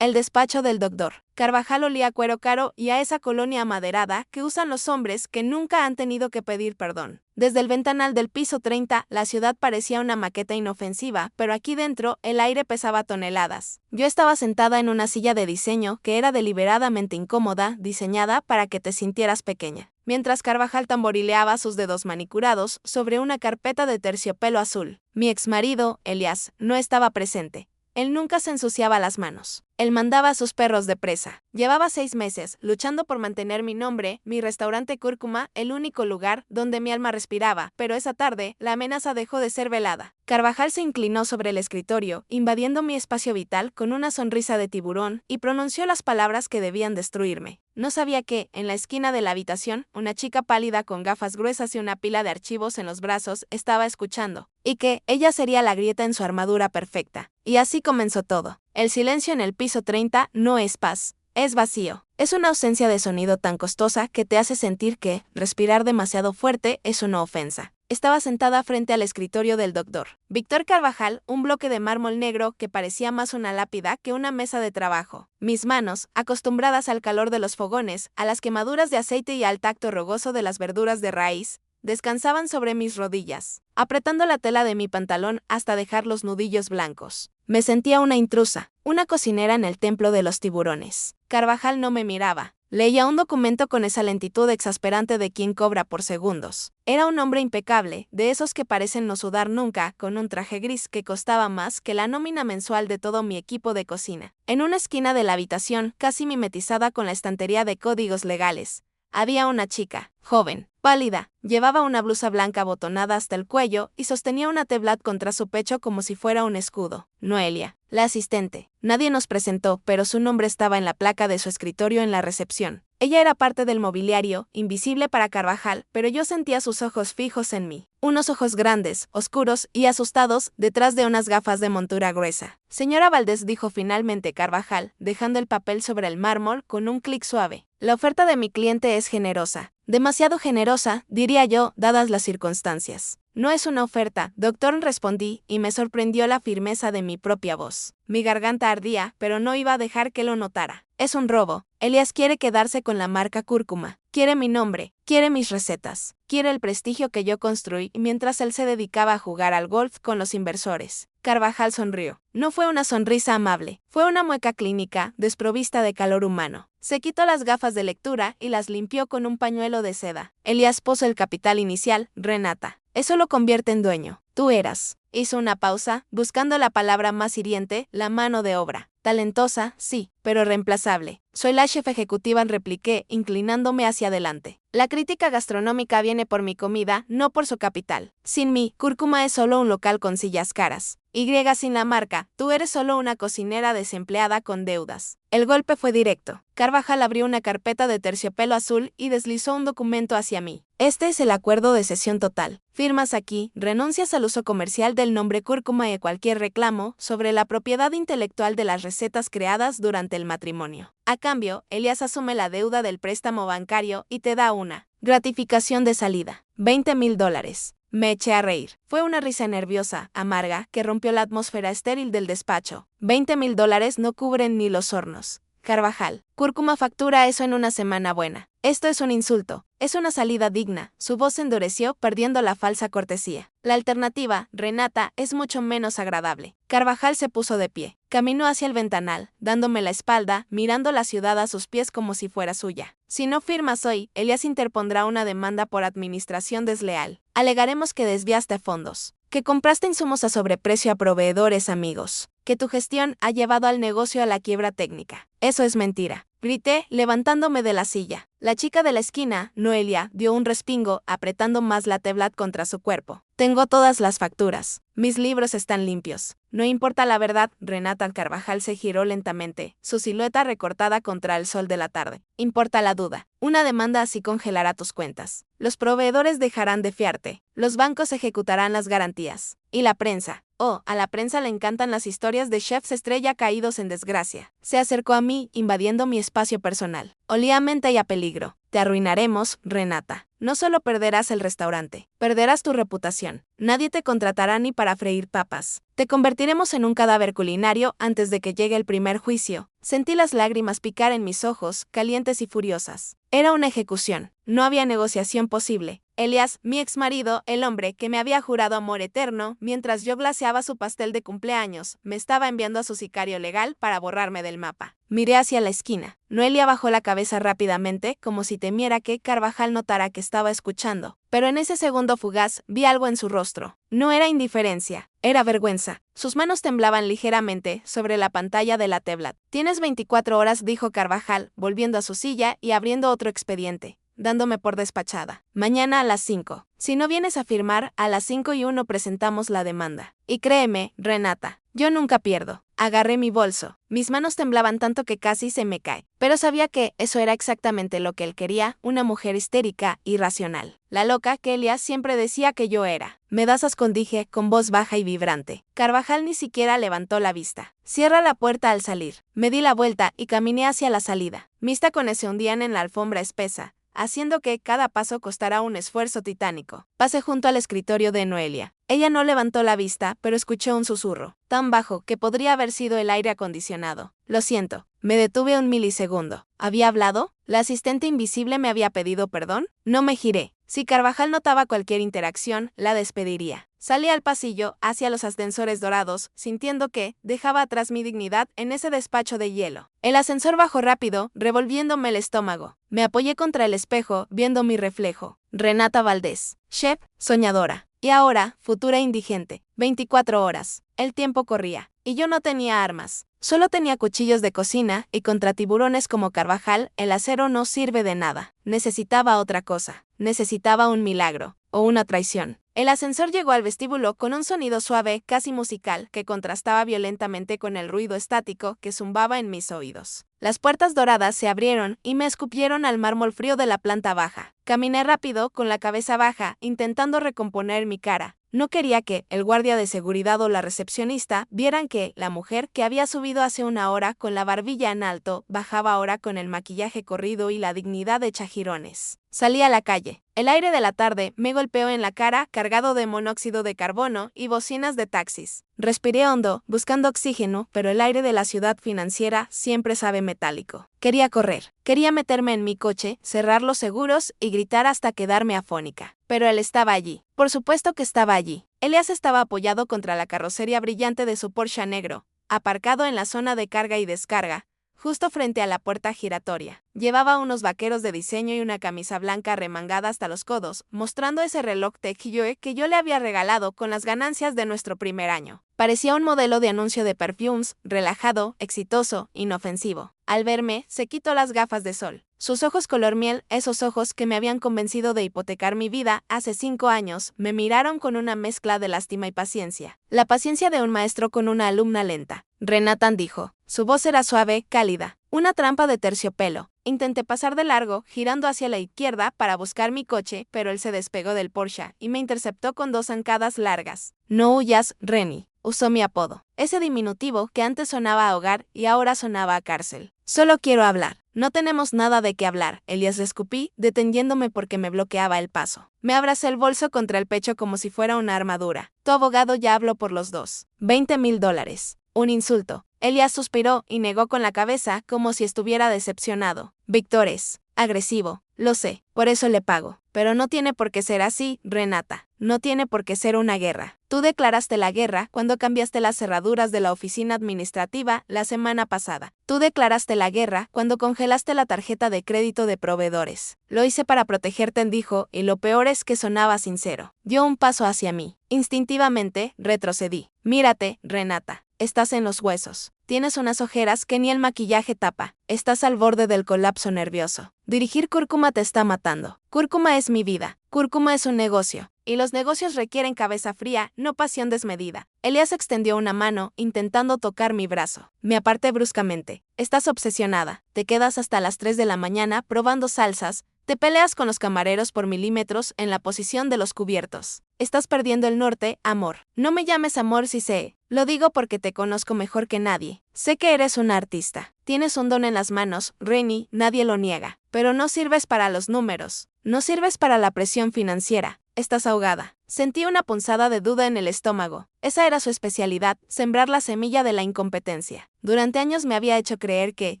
El despacho del doctor Carvajal olía a cuero caro y a esa colonia amaderada que usan los hombres que nunca han tenido que pedir perdón. Desde el ventanal del piso 30, la ciudad parecía una maqueta inofensiva, pero aquí dentro el aire pesaba toneladas. Yo estaba sentada en una silla de diseño que era deliberadamente incómoda, diseñada para que te sintieras pequeña, mientras Carvajal tamborileaba sus dedos manicurados sobre una carpeta de terciopelo azul. Mi exmarido, Elias, no estaba presente. Él nunca se ensuciaba las manos. Él mandaba a sus perros de presa. Llevaba 6 meses luchando por mantener mi nombre, mi restaurante Cúrcuma, el único lugar donde mi alma respiraba, pero esa tarde la amenaza dejó de ser velada. Carvajal se inclinó sobre el escritorio, invadiendo mi espacio vital con una sonrisa de tiburón, y pronunció las palabras que debían destruirme. No sabía que, en la esquina de la habitación, una chica pálida con gafas gruesas y una pila de archivos en los brazos estaba escuchando, y que ella sería la grieta en su armadura perfecta. Y así comenzó todo. El silencio en el piso 30 no es paz, es vacío. Es una ausencia de sonido tan costosa que te hace sentir que respirar demasiado fuerte es una ofensa. Estaba sentada frente al escritorio del doctor Víctor Carvajal, un bloque de mármol negro que parecía más una lápida que una mesa de trabajo. Mis manos, acostumbradas al calor de los fogones, a las quemaduras de aceite y al tacto rugoso de las verduras de raíz, descansaban sobre mis rodillas, apretando la tela de mi pantalón hasta dejar los nudillos blancos. Me sentía una intrusa, una cocinera en el templo de los tiburones. Carvajal no me miraba. Leía un documento con esa lentitud exasperante de quien cobra por segundos. Era un hombre impecable, de esos que parecen no sudar nunca, con un traje gris que costaba más que la nómina mensual de todo mi equipo de cocina. En una esquina de la habitación, casi mimetizada con la estantería de códigos legales, había una chica, joven, pálida, llevaba una blusa blanca abotonada hasta el cuello y sostenía una tablet contra su pecho como si fuera un escudo. Noelia, la asistente. Nadie nos presentó, pero su nombre estaba en la placa de su escritorio en la recepción. Ella era parte del mobiliario, invisible para Carvajal, pero yo sentía sus ojos fijos en mí. Unos ojos grandes, oscuros y asustados, detrás de unas gafas de montura gruesa. Señora Valdés, dijo finalmente Carvajal, dejando el papel sobre el mármol con un clic suave. La oferta de mi cliente es generosa. Demasiado generosa, diría yo, dadas las circunstancias. No es una oferta, doctor, respondí, y me sorprendió la firmeza de mi propia voz. Mi garganta ardía, pero no iba a dejar que lo notara. Es un robo. Elias quiere quedarse con la marca Cúrcuma. Quiere mi nombre, quiere mis recetas, quiere el prestigio que yo construí mientras él se dedicaba a jugar al golf con los inversores. Carvajal sonrió. No fue una sonrisa amable, fue una mueca clínica, desprovista de calor humano. Se quitó las gafas de lectura y las limpió con un pañuelo de seda. Elias puso el capital inicial, Renata. Eso lo convierte en dueño. Tú eras. Hizo una pausa, buscando la palabra más hiriente, la mano de obra. Talentosa, sí, pero reemplazable. Soy la chef ejecutiva, repliqué, inclinándome hacia adelante. La crítica gastronómica viene por mi comida, no por su capital. Sin mí, Cúrcuma es solo un local con sillas caras. Y sin la marca, tú eres solo una cocinera desempleada con deudas. El golpe fue directo. Carvajal abrió una carpeta de terciopelo azul y deslizó un documento hacia mí. Este es el acuerdo de cesión total. Firmas aquí, renuncias al uso comercial del nombre Cúrcuma y a cualquier reclamo sobre la propiedad intelectual de las recetas creadas durante el matrimonio. A cambio, Elias asume la deuda del préstamo bancario y te da una gratificación de salida. $20,000. Me eché a reír. Fue una risa nerviosa, amarga, que rompió la atmósfera estéril del despacho. $20,000 no cubren ni los hornos. Carvajal, Cúrcuma factura eso en una semana buena. Esto es un insulto, es una salida digna. Su voz se endureció, perdiendo la falsa cortesía. La alternativa, Renata, es mucho menos agradable. Carvajal se puso de pie. Caminó hacia el ventanal, dándome la espalda, mirando la ciudad a sus pies como si fuera suya. Si no firmas hoy, Elias interpondrá una demanda por administración desleal. Alegaremos que desviaste fondos, que compraste insumos a sobreprecio a proveedores amigos, que tu gestión ha llevado al negocio a la quiebra técnica. Eso es mentira. Grité, levantándome de la silla. La chica de la esquina, Noelia, dio un respingo, apretando más la tablet contra su cuerpo. Tengo todas las facturas. Mis libros están limpios. No importa la verdad, Renata. Carvajal se giró lentamente, su silueta recortada contra el sol de la tarde. Importa la duda. Una demanda así congelará tus cuentas. Los proveedores dejarán de fiarte. Los bancos ejecutarán las garantías. Y la prensa. Oh, a la prensa le encantan las historias de chefs estrella caídos en desgracia. Se acercó a mí, invadiendo mi espacio personal. Olía a menta y a peligro. te arruinaremos, Renata. No solo perderás el restaurante, perderás tu reputación. Nadie te contratará ni para freír papas. Te convertiremos en un cadáver culinario antes de que llegue el primer juicio. Sentí las lágrimas picar en mis ojos, calientes y furiosas. Era una ejecución. No había negociación posible. Elias, mi exmarido, el hombre que me había jurado amor eterno, mientras yo glaseaba su pastel de cumpleaños, me estaba enviando a su sicario legal para borrarme del mapa. Miré hacia la esquina. Noelia bajó la cabeza rápidamente, como si temiera que Carvajal notara que estaba escuchando. Pero en ese segundo fugaz vi algo en su rostro. No era indiferencia, era vergüenza. Sus manos temblaban ligeramente sobre la pantalla de la tablet. Tienes 24 horas, dijo Carvajal, volviendo a su silla y abriendo otro expediente, dándome por despachada. Mañana a las 5. Si no vienes a firmar, a las 5:01 presentamos la demanda. Y créeme, Renata, yo nunca pierdo. Agarré mi bolso. Mis manos temblaban tanto que casi se me cae. Pero sabía que eso era exactamente lo que él quería, una mujer histérica, irracional. La loca que Elias siempre decía que yo era. Me das asco, dije, con voz baja y vibrante. Carvajal ni siquiera levantó la vista. Cierra la puerta al salir. Me di la vuelta y caminé hacia la salida. Mis tacones se hundían en la alfombra espesa, haciendo que cada paso costara un esfuerzo titánico. Pasé junto al escritorio de Noelia. Ella no levantó la vista, pero escuchó un susurro, tan bajo que podría haber sido el aire acondicionado. Lo siento. Me detuve un milisegundo. ¿Había hablado? ¿La asistente invisible me había pedido perdón? No me giré. Si Carvajal notaba cualquier interacción, la despediría. Salí al pasillo, hacia los ascensores dorados, sintiendo que dejaba atrás mi dignidad en ese despacho de hielo. El ascensor bajó rápido, revolviéndome el estómago. Me apoyé contra el espejo, viendo mi reflejo. Renata Valdés. Chef, soñadora. Y ahora, futura indigente. 24 horas. El tiempo corría. Y yo no tenía armas. Solo tenía cuchillos de cocina, y contra tiburones como Carvajal, el acero no sirve de nada. Necesitaba otra cosa. Necesitaba un milagro. O una traición. El ascensor llegó al vestíbulo con un sonido suave, casi musical, que contrastaba violentamente con el ruido estático que zumbaba en mis oídos. Las puertas doradas se abrieron y me escupieron al mármol frío de la planta baja. Caminé rápido, con la cabeza baja, intentando recomponer mi cara. No quería que el guardia de seguridad o la recepcionista vieran que la mujer que había subido hace una hora con la barbilla en alto bajaba ahora con el maquillaje corrido y la dignidad hecha jirones. Salí a la calle. El aire de la tarde me golpeó en la cara, cargado de monóxido de carbono y bocinas de taxis. Respiré hondo, buscando oxígeno, pero el aire de la ciudad financiera siempre sabe metálico. Quería correr. Quería meterme en mi coche, cerrar los seguros y gritar hasta quedarme afónica. Pero él estaba allí. Por supuesto que estaba allí. Elias estaba apoyado contra la carrocería brillante de su Porsche negro, aparcado en la zona de carga y descarga, justo frente a la puerta giratoria. Llevaba unos vaqueros de diseño y una camisa blanca remangada hasta los codos, mostrando ese reloj Tech Heuer que yo le había regalado con las ganancias de nuestro primer año. Parecía un modelo de anuncio de perfumes, relajado, exitoso, inofensivo. Al verme, se quitó las gafas de sol. Sus ojos color miel, esos ojos que me habían convencido de hipotecar mi vida hace 5 años, me miraron con una mezcla de lástima y paciencia. La paciencia de un maestro con una alumna lenta. Renata, dijo. Su voz era suave, cálida. Una trampa de terciopelo. Intenté pasar de largo, girando hacia la izquierda para buscar mi coche, pero él se despegó del Porsche y me interceptó con 2 zancadas largas. No huyas, Renny. Usó mi apodo. Ese diminutivo que antes sonaba a hogar y ahora sonaba a cárcel. Solo quiero hablar. No tenemos nada de qué hablar, Elias, le escupí, deteniéndome porque me bloqueaba el paso. Me abracé el bolso contra el pecho como si fuera una armadura. Tu abogado ya habló por los dos. $20,000. Un insulto. Elias suspiró y negó con la cabeza como si estuviera decepcionado. Víctor es agresivo, lo sé, por eso le pago. Pero no tiene por qué ser así, Renata. No tiene por qué ser una guerra. Tú declaraste la guerra cuando cambiaste las cerraduras de la oficina administrativa la semana pasada. Tú declaraste la guerra cuando congelaste la tarjeta de crédito de proveedores. Lo hice para protegerte, dijo, y lo peor es que sonaba sincero. Dio un paso hacia mí. Instintivamente, retrocedí. Mírate, Renata. Estás en los huesos. Tienes unas ojeras que ni el maquillaje tapa. Estás al borde del colapso nervioso. Dirigir Cúrcuma te está matando. Cúrcuma es mi vida. Cúrcuma es un negocio. Y los negocios requieren cabeza fría, no pasión desmedida. Elias extendió una mano, intentando tocar mi brazo. Me aparté bruscamente. Estás obsesionada. Te quedas hasta las 3 de la mañana probando salsas. Te peleas con los camareros por milímetros en la posición de los cubiertos. Estás perdiendo el norte, amor. No me llames amor si sé. Lo digo porque te conozco mejor que nadie. Sé que eres una artista. Tienes un don en las manos, Rennie, nadie lo niega. Pero no sirves para los números. No sirves para la presión financiera. Estás ahogada. Sentí una punzada de duda en el estómago. Esa era su especialidad, sembrar la semilla de la incompetencia. Durante años me había hecho creer que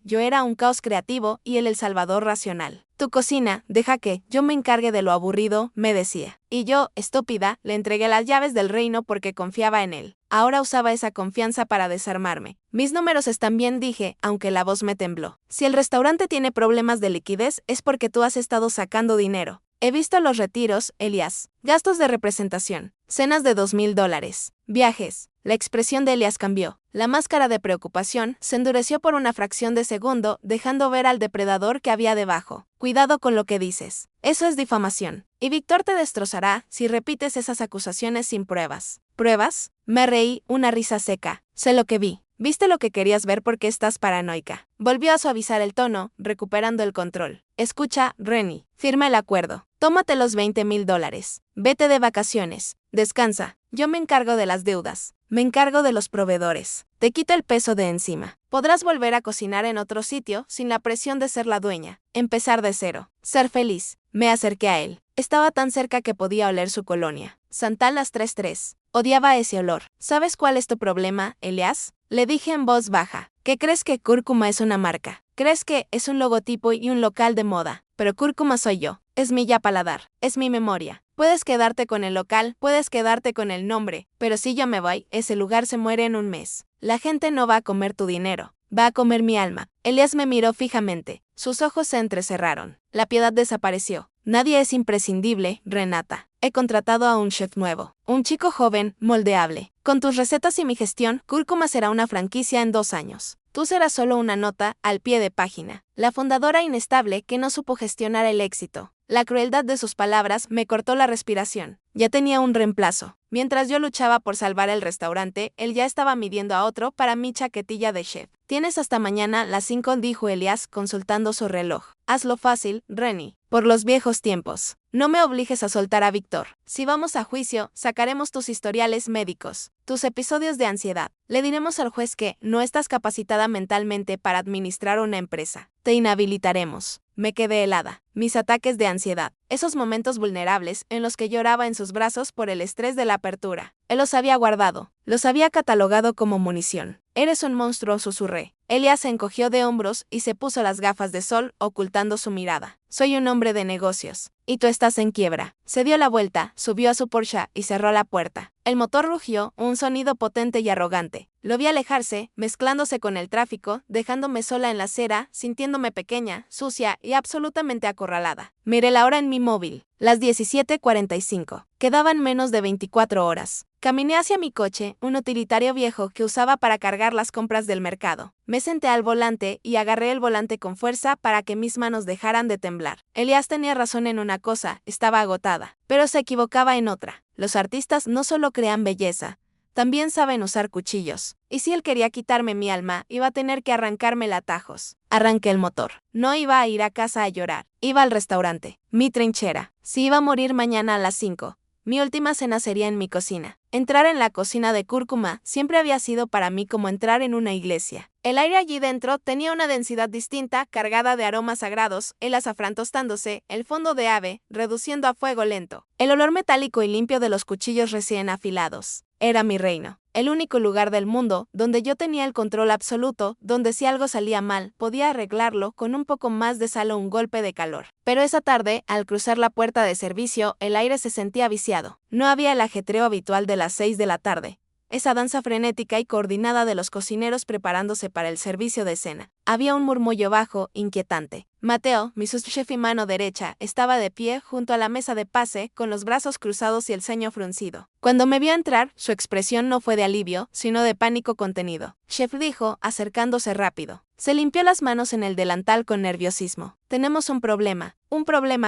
yo era un caos creativo y él el salvador racional. Tu cocina, deja que yo me encargue de lo aburrido, me decía. Y yo, estúpida, le entregué las llaves del reino porque confiaba en él. Ahora usaba esa confianza para desarmarme. Mis números están bien, dije, aunque la voz me tembló. Si el restaurante tiene problemas de liquidez, es porque tú has estado sacando dinero. He visto los retiros, Elias. Gastos de representación. Cenas de $2,000. Viajes. La expresión de Elias cambió. La máscara de preocupación se endureció por una fracción de segundo, dejando ver al depredador que había debajo. Cuidado con lo que dices. Eso es difamación. Y Víctor te destrozará si repites esas acusaciones sin pruebas. ¿Pruebas? Me reí, una risa seca. Sé lo que vi. Viste lo que querías ver porque estás paranoica. Volvió a suavizar el tono, recuperando el control. Escucha, Rennie, firma el acuerdo. Tómate los $20,000. Vete de vacaciones. Descansa. Yo me encargo de las deudas. Me encargo de los proveedores. Te quito el peso de encima. Podrás volver a cocinar en otro sitio sin la presión de ser la dueña. Empezar de cero. Ser feliz. Me acerqué a él. Estaba tan cerca que podía oler su colonia. Santal las 3:3. Odiaba ese olor. ¿Sabes cuál es tu problema, Elias? Le dije en voz baja. ¿Qué crees que cúrcuma es una marca? ¿Crees que es un logotipo y un local de moda? Pero cúrcuma soy yo. Es mi ya paladar. Es mi memoria. Puedes quedarte con el local, puedes quedarte con el nombre, pero si yo me voy, ese lugar se muere en un mes. La gente no va a comer tu dinero, va a comer mi alma. Elias me miró fijamente. Sus ojos se entrecerraron. La piedad desapareció. Nadie es imprescindible, Renata. He contratado a un chef nuevo. Un chico joven, moldeable. Con tus recetas y mi gestión, Cúrcuma será una franquicia en 2 años. Tú serás solo una nota, al pie de página. La fundadora inestable que no supo gestionar el éxito. La crueldad de sus palabras me cortó la respiración. Ya tenía un reemplazo. Mientras yo luchaba por salvar el restaurante, él ya estaba midiendo a otro para mi chaquetilla de chef. Tienes hasta mañana las 5, dijo Elias consultando su reloj. Hazlo fácil, Rennie. Por los viejos tiempos. No me obligues a soltar a Víctor. Si vamos a juicio, sacaremos tus historiales médicos, tus episodios de ansiedad. Le diremos al juez que no estás capacitada mentalmente para administrar una empresa. Te inhabilitaremos. Me quedé helada. Mis ataques de ansiedad. Esos momentos vulnerables en los que lloraba en sus brazos por el estrés de la apertura. Él los había guardado. Los había catalogado como munición. Eres un monstruo, susurré. Elias se encogió de hombros y se puso las gafas de sol, ocultando su mirada. Soy un hombre de negocios. Y tú estás en quiebra. Se dio la vuelta, subió a su Porsche y cerró la puerta. El motor rugió, un sonido potente y arrogante. Lo vi alejarse, mezclándose con el tráfico, dejándome sola en la acera, sintiéndome pequeña, sucia y absolutamente acorralada. Miré la hora en mi móvil. Las 17:45. Quedaban menos de 24 horas. Caminé hacia mi coche, un utilitario viejo que usaba para cargar las compras del mercado. Me senté al volante y agarré el volante con fuerza para que mis manos dejaran de temblar. Elias tenía razón en una cosa, estaba agotada, pero se equivocaba en otra. Los artistas no solo crean belleza, también saben usar cuchillos. Y si él quería quitarme mi alma, iba a tener que arrancármela a tajos. Arranqué el motor. No iba a ir a casa a llorar. Iba al restaurante. Mi trinchera. Si iba a morir mañana a las 5. Mi última cena sería en mi cocina. Entrar en la cocina de Cúrcuma siempre había sido para mí como entrar en una iglesia. El aire allí dentro tenía una densidad distinta, cargada de aromas sagrados, el azafrán tostándose, el fondo de ave, reduciendo a fuego lento. El olor metálico y limpio de los cuchillos recién afilados. Era mi reino. El único lugar del mundo donde yo tenía el control absoluto, donde si algo salía mal, podía arreglarlo con un poco más de sal o un golpe de calor. Pero esa tarde, al cruzar la puerta de servicio, el aire se sentía viciado. No había el ajetreo habitual de las 6 de la tarde. Esa danza frenética y coordinada de los cocineros preparándose para el servicio de cena. Había un murmullo bajo, inquietante. Mateo, mi subchef y mano derecha, estaba de pie junto a la mesa de pase, con los brazos cruzados y el ceño fruncido. Cuando me vio entrar, su expresión no fue de alivio, sino de pánico contenido. Chef, dijo, acercándose rápido. Se limpió las manos en el delantal con nerviosismo. Tenemos un problema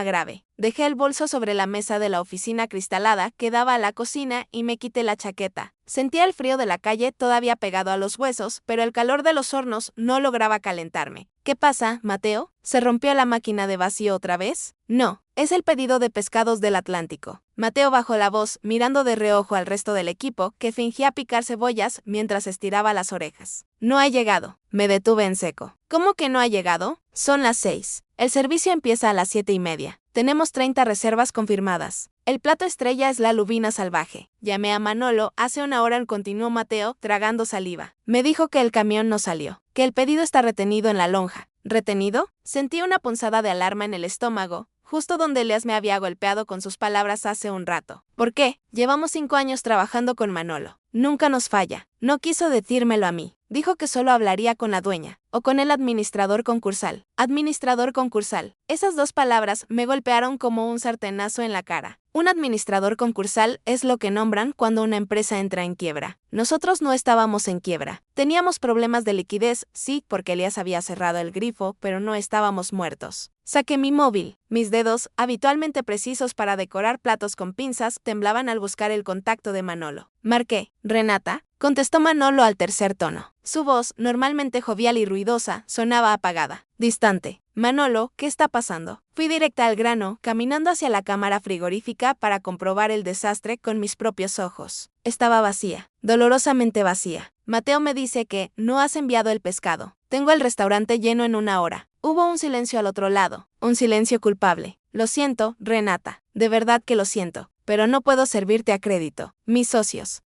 grave. Dejé el bolso sobre la mesa de la oficina cristalada que daba a la cocina y me quité la chaqueta. Sentía el frío de la calle todavía pegado a los huesos, pero el calor de los hornos no lograba calentarme. ¿Qué pasa, Mateo? ¿Se rompió la máquina de vacío otra vez? No, es el pedido de pescados del Atlántico. Mateo bajó la voz, mirando de reojo al resto del equipo, que fingía picar cebollas mientras estiraba las orejas. No ha llegado. Me detuve en seco. ¿Cómo que no ha llegado? Son las 6. El servicio empieza a las 7:30. Tenemos 30 reservas confirmadas. El plato estrella es la lubina salvaje. Llamé a Manolo hace una hora, continuó Mateo, tragando saliva. Me dijo que el camión no salió, que el pedido está retenido en la lonja. ¿Retenido? Sentí una punzada de alarma en el estómago, justo donde Elias me había golpeado con sus palabras hace un rato. ¿Por qué? Llevamos 5 años trabajando con Manolo. Nunca nos falla. No quiso decírmelo a mí. Dijo que solo hablaría con la dueña, o con el administrador concursal. Administrador concursal. Esas dos palabras me golpearon como un sartenazo en la cara. Un administrador concursal es lo que nombran cuando una empresa entra en quiebra. Nosotros no estábamos en quiebra. Teníamos problemas de liquidez, sí, porque Elias había cerrado el grifo, pero no estábamos muertos. Saqué mi móvil. Mis dedos, habitualmente precisos para decorar platos con pinzas, temblaban al buscar el contacto de Manolo. Marqué. ¿Renata? Contestó Manolo al tercer tono. Su voz, normalmente jovial y ruidosa, sonaba apagada, distante. Manolo, ¿qué está pasando? Fui directa al grano, caminando hacia la cámara frigorífica para comprobar el desastre con mis propios ojos. Estaba vacía, dolorosamente vacía. Mateo me dice que no has enviado el pescado. Tengo el restaurante lleno en 1 hora. Hubo un silencio al otro lado, un silencio culpable. Lo siento, Renata, de verdad que lo siento, pero no puedo servirte a crédito. Mis socios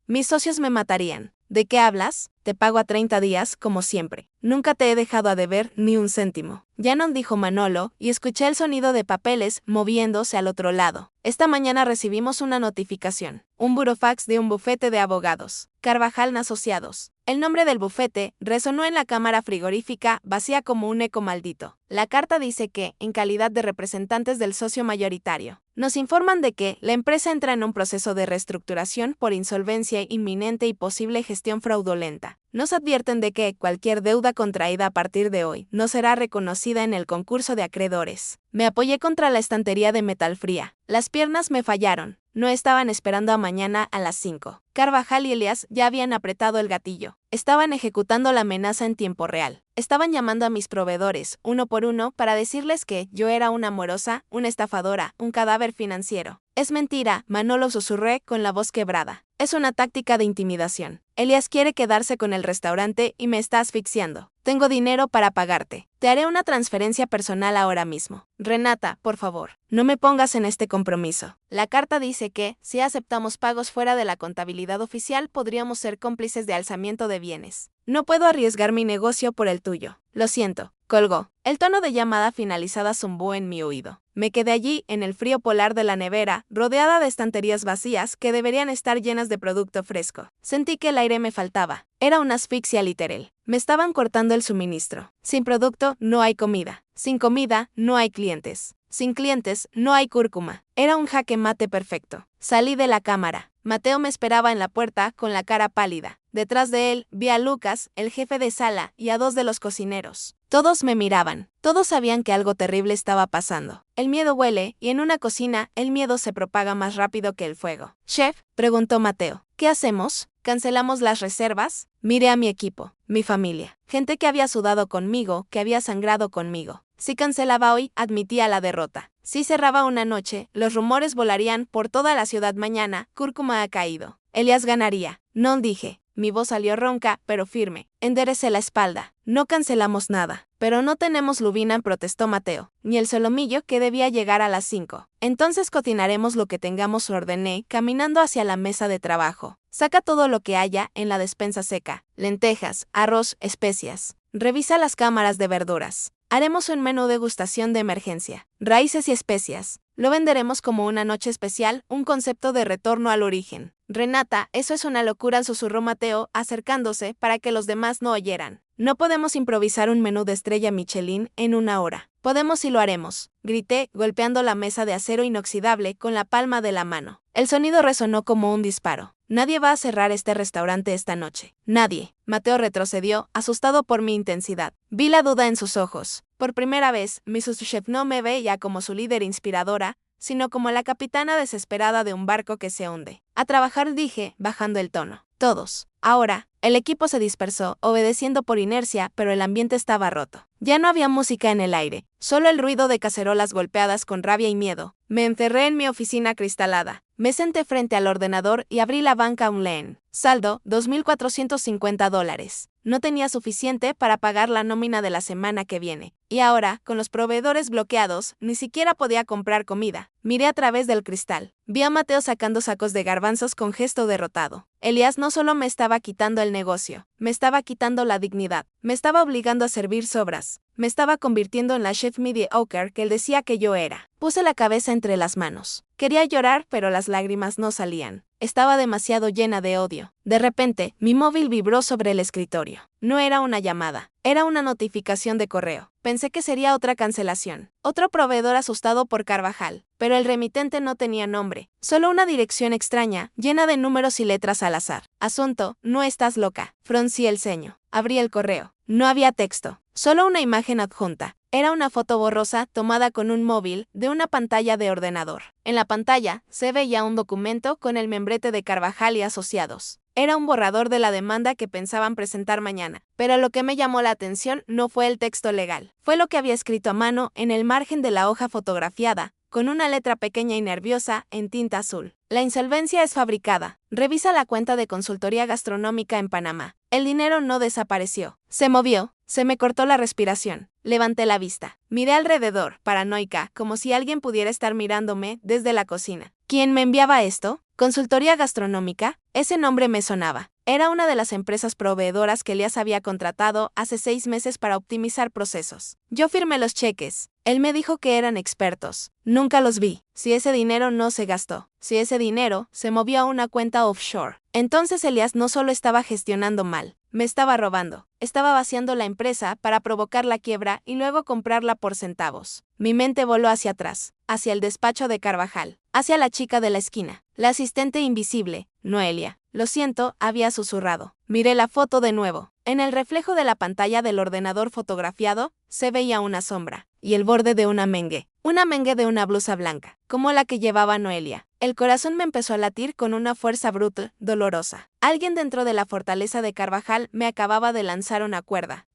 me matarían. ¿De qué hablas? Te pago a 30 días, como siempre. Nunca te he dejado a deber ni un céntimo. Ya no, dijo Manolo, y escuché el sonido de papeles moviéndose al otro lado. Esta mañana recibimos una notificación. Un burofax de un bufete de abogados. Carvajal Asociados. El nombre del bufete resonó en la cámara frigorífica, vacía como un eco maldito. La carta dice que, en calidad de representantes del socio mayoritario, nos informan de que la empresa entra en un proceso de reestructuración por insolvencia inminente y posible gestión fraudulenta. Nos advierten de que cualquier deuda contraída a partir de hoy no será reconocida en el concurso de acreedores. Me apoyé contra la estantería de metal fría. Las piernas me fallaron. No estaban esperando a mañana a las 5. Carvajal y Elias ya habían apretado el gatillo. Estaban ejecutando la amenaza en tiempo real. Estaban llamando a mis proveedores, uno por uno, para decirles que yo era una morosa, una estafadora, un cadáver financiero. Es mentira, Manolo susurré con la voz quebrada. Es una táctica de intimidación. Elias quiere quedarse con el restaurante y me está asfixiando. Tengo dinero para pagarte. Te haré una transferencia personal ahora mismo. Renata, por favor, no me pongas en este compromiso. La carta dice que, si aceptamos pagos fuera de la contabilidad oficial, podríamos ser cómplices de alzamiento de bienes. No puedo arriesgar mi negocio por el tuyo. Lo siento. Colgó. El tono de llamada finalizada zumbó en mi oído. Me quedé allí, en el frío polar de la nevera, rodeada de estanterías vacías que deberían estar llenas de producto fresco. Sentí que el aire me faltaba. Era una asfixia literal. Me estaban cortando el suministro. Sin producto, no hay comida. Sin comida, no hay clientes. Sin clientes, no hay cúrcuma. Era un jaque mate perfecto. Salí de la cámara. Mateo me esperaba en la puerta con la cara pálida. Detrás de él, vi a Lucas, el jefe de sala, y a 2 de los cocineros. Todos me miraban. Todos sabían que algo terrible estaba pasando. El miedo huele, y en una cocina, el miedo se propaga más rápido que el fuego. «Chef», preguntó Mateo, «¿qué hacemos? ¿Cancelamos las reservas?» Miré a mi equipo, mi familia, gente que había sudado conmigo, que había sangrado conmigo. Si cancelaba hoy, admitía la derrota. Si cerraba una noche, los rumores volarían por toda la ciudad mañana. Cúrcuma ha caído. Elias ganaría. No, dije. Mi voz salió ronca, pero firme. Enderecé la espalda. No cancelamos nada. Pero no tenemos lubina, protestó Mateo. Ni el solomillo, que debía llegar a las 5. Entonces cocinaremos lo que tengamos, ordené, caminando hacia la mesa de trabajo. Saca todo lo que haya en la despensa seca. Lentejas, arroz, especias. Revisa las cámaras de verduras. Haremos un menú degustación de emergencia. Raíces y especias. Lo venderemos como una noche especial, un concepto de retorno al origen. Renata, eso es una locura, susurró Mateo, acercándose para que los demás no oyeran. No podemos improvisar un menú de estrella Michelin en 1 hora. Podemos y lo haremos, grité, golpeando la mesa de acero inoxidable con la palma de la mano. El sonido resonó como un disparo. Nadie va a cerrar este restaurante esta noche. Nadie. Mateo retrocedió, asustado por mi intensidad. Vi la duda en sus ojos. Por primera vez, mi subchef no me ve ya como su líder inspiradora, sino como la capitana desesperada de un barco que se hunde. A trabajar, dije, bajando el tono. Todos. Ahora, el equipo se dispersó, obedeciendo por inercia, pero el ambiente estaba roto. Ya no había música en el aire, solo el ruido de cacerolas golpeadas con rabia y miedo. Me encerré en mi oficina acristalada. Me senté frente al ordenador y abrí la banca online. Saldo, $2,450. No tenía suficiente para pagar la nómina de la semana que viene. Y ahora, con los proveedores bloqueados, ni siquiera podía comprar comida. Miré a través del cristal. Vi a Mateo sacando sacos de garbanzos con gesto derrotado. Elías no solo me estaba quitando el negocio, me estaba quitando la dignidad, me estaba obligando a servir sobras, me estaba convirtiendo en la chef mediocre que él decía que yo era. Puse la cabeza entre las manos. Quería llorar, pero las lágrimas no salían. Estaba demasiado llena de odio. De repente, mi móvil vibró sobre el escritorio. No era una llamada, era una notificación de correo. Pensé que sería otra cancelación. Otro proveedor asustado por Carvajal. Pero el remitente no tenía nombre, solo una dirección extraña, llena de números y letras al azar. Asunto, no estás loca. Fruncí el ceño. Abrí el correo. No había texto, solo una imagen adjunta. Era una foto borrosa tomada con un móvil de una pantalla de ordenador. En la pantalla se veía un documento con el membrete de Carvajal y Asociados. Era un borrador de la demanda que pensaban presentar mañana. Pero lo que me llamó la atención no fue el texto legal, fue lo que había escrito a mano en el margen de la hoja fotografiada, con una letra pequeña y nerviosa en tinta azul. La insolvencia es fabricada. Revisa la cuenta de consultoría gastronómica en Panamá. El dinero no desapareció. Se movió. Se me cortó la respiración. Levanté la vista. Miré alrededor, paranoica, como si alguien pudiera estar mirándome desde la cocina. ¿Quién me enviaba esto? ¿Consultoría gastronómica? Ese nombre me sonaba. Era una de las empresas proveedoras que Elías había contratado hace 6 meses para optimizar procesos. Yo firmé los cheques. Él me dijo que eran expertos. Nunca los vi. Si ese dinero no se gastó, si ese dinero se movió a una cuenta offshore, entonces Elías no solo estaba gestionando mal, me estaba robando. Estaba vaciando la empresa para provocar la quiebra y luego comprarla por centavos. Mi mente voló hacia atrás, hacia el despacho de Carvajal, hacia la chica de la esquina, la asistente invisible, Noelia. Lo siento, había susurrado. Miré la foto de nuevo. En el reflejo de la pantalla del ordenador fotografiado, se veía una sombra, y el borde de una mengue de una blusa blanca, como la que llevaba Noelia. El corazón me empezó a latir con una fuerza brutal, dolorosa. Alguien dentro de la fortaleza de Carvajal me acababa de lanzar una cuerda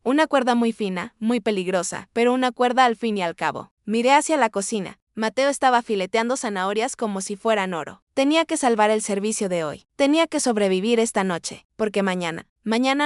muy fina, muy peligrosa, pero una cuerda al fin y al cabo. Miré hacia la cocina. Mateo estaba fileteando zanahorias como si fueran oro. Tenía que salvar el servicio de hoy. Tenía que sobrevivir esta noche, porque mañana